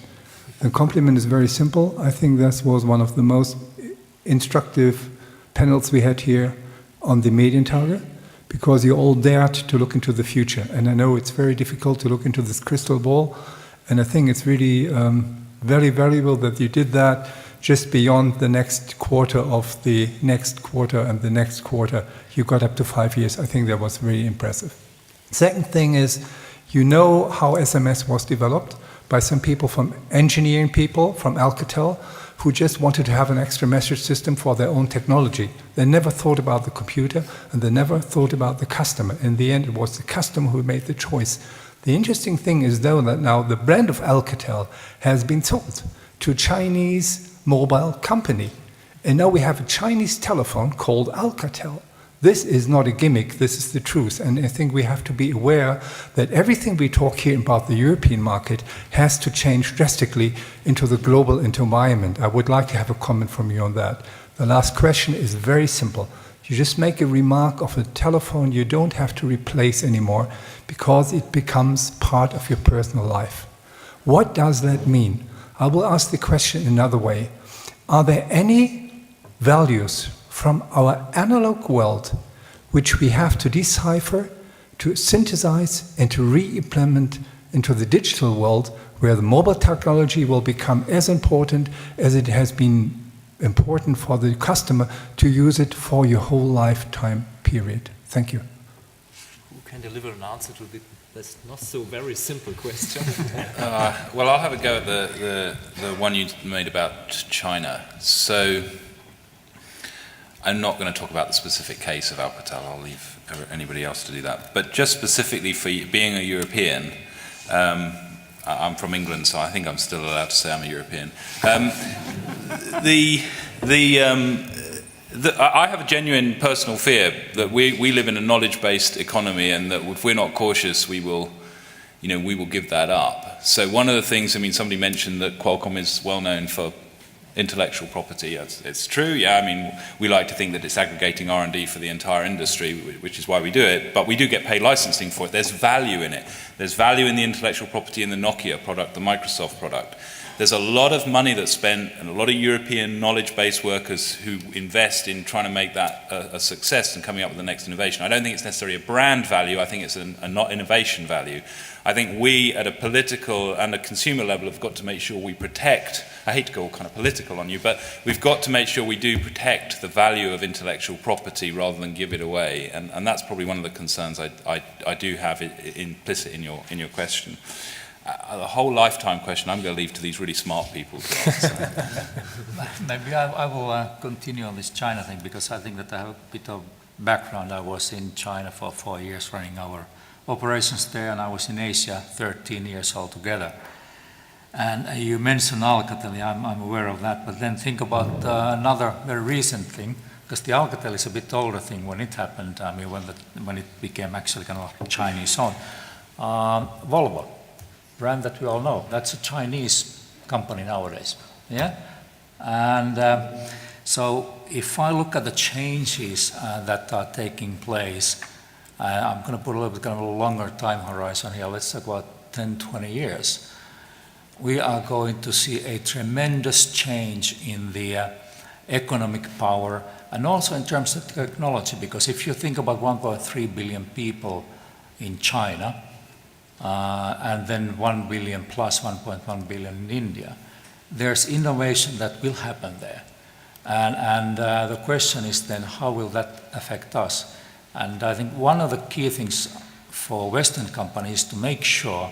The compliment is very simple. I think this was one of the most instructive panels we had here on the Medientage, because you all dared to look into the future. And I know it's very difficult to look into this crystal ball, and I think it's really very valuable that you did that just beyond the next quarter of the next quarter and the next quarter. You got up to 5 years. I think that was really impressive. Second thing is, you know how SMS was developed by some people from engineering people from Alcatel who just wanted to have an extra message system for their own technology. They never thought about the computer, and they never thought about the customer. In the end, it was the customer who made the choice. The interesting thing is, though, that now the brand of Alcatel has been sold to a Chinese mobile company. And now we have a Chinese telephone called Alcatel. This is not a gimmick, this is the truth. And I think we have to be aware that everything we talk here about the European market has to change drastically into the global environment. I would like to have a comment from you on that. The last question is very simple. You just make a remark of a telephone you don't have to replace anymore because it becomes part of your personal life. What does that mean? I will ask the question another way. Are there any values from our analog world which we have to decipher, to synthesize, and to re-implement into the digital world where the mobile technology will become as important as it has been important for the customer to use it for your whole lifetime period? Thank you. Who can deliver an answer to this not so very simple question? Well, I'll have a go at the one you made about China. So I'm not going to talk about the specific case of Alcatel. I'll leave anybody else to do that. But just specifically for being a European, I'm from England, so I think I'm still allowed to say I'm a European. I have a genuine personal fear that we live in a knowledge-based economy, and that if we're not cautious, we will give that up. So one of the things, I mean, somebody mentioned that Qualcomm is well known for intellectual property. It's true, yeah. I mean, we like to think that it's aggregating R&D for the entire industry, which is why we do it, but we do get paid licensing for it. There's value in it. There's value in the intellectual property in the Nokia product, the Microsoft product. There's a lot of money that's spent, and a lot of European knowledge-based workers who invest in trying to make that a success and coming up with the next innovation. I don't think it's necessarily a brand value. I think it's a not innovation value. I think we, at a political and a consumer level, have got to make sure we protect, I hate to go all kind of political on you, but we've got to make sure we do protect the value of intellectual property rather than give it away. And that's probably one of the concerns I do have implicit in your question. The whole lifetime question I'm going to leave to these really smart people to answer. Maybe I will continue on this China thing, because I think that I have a bit of background. I was in China for 4 years running our operations there, and I was in Asia 13 years altogether. And you mentioned Alcatel, I'm aware of that, but then think about another very recent thing, because the Alcatel is a bit older thing when it happened, I mean when it became actually kind of Chinese owned. Volvo, brand that we all know, that's a Chinese company nowadays, yeah? And so if I look at the changes that are taking place, I'm going to put a little bit kind of a longer time horizon here. Let's talk about 10, 20 years. We are going to see a tremendous change in the economic power and also in terms of technology, because if you think about 1.3 billion people in China and then 1 billion plus 1.1 billion in India, there's innovation that will happen there. And the question is then, how will that affect us? And I think one of the key things for Western companies is to make sure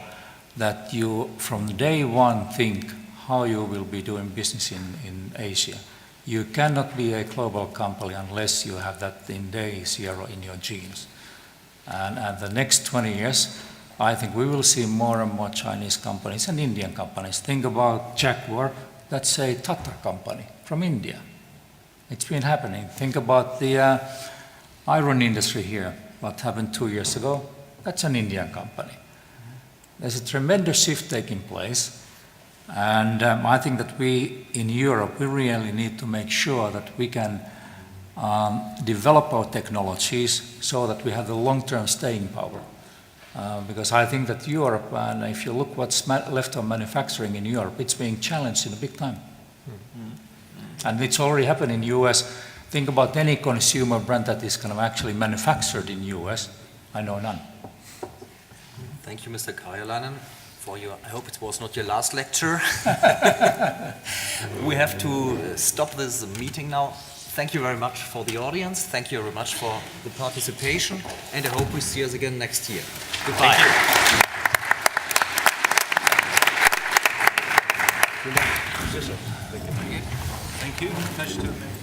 that you, from day one, think how you will be doing business in Asia. You cannot be a global company unless you have that in day zero in your genes. And the next 20 years, I think we will see more and more Chinese companies and Indian companies. Think about Jaguar, that's a Tata company from India. It's been happening. Think about the iron industry here, what happened 2 years ago, that's an Indian company. There's a tremendous shift taking place, and I think that we in Europe, we really need to make sure that we can develop our technologies so that we have the long-term staying power. Because I think that Europe, and if you look what's left of manufacturing in Europe, it's being challenged in a big time. Mm-hmm. And it's already happened in the US. Think about any consumer brand that is kind of actually manufactured in the US. I know none. Thank you, Mr. Kajalainen, for your, I hope it was not your last lecture. We have to stop this meeting now. Thank you very much for the audience. Thank you very much for the participation. And I hope we see us again next year. Goodbye. Thank you. Pleasure to have met you.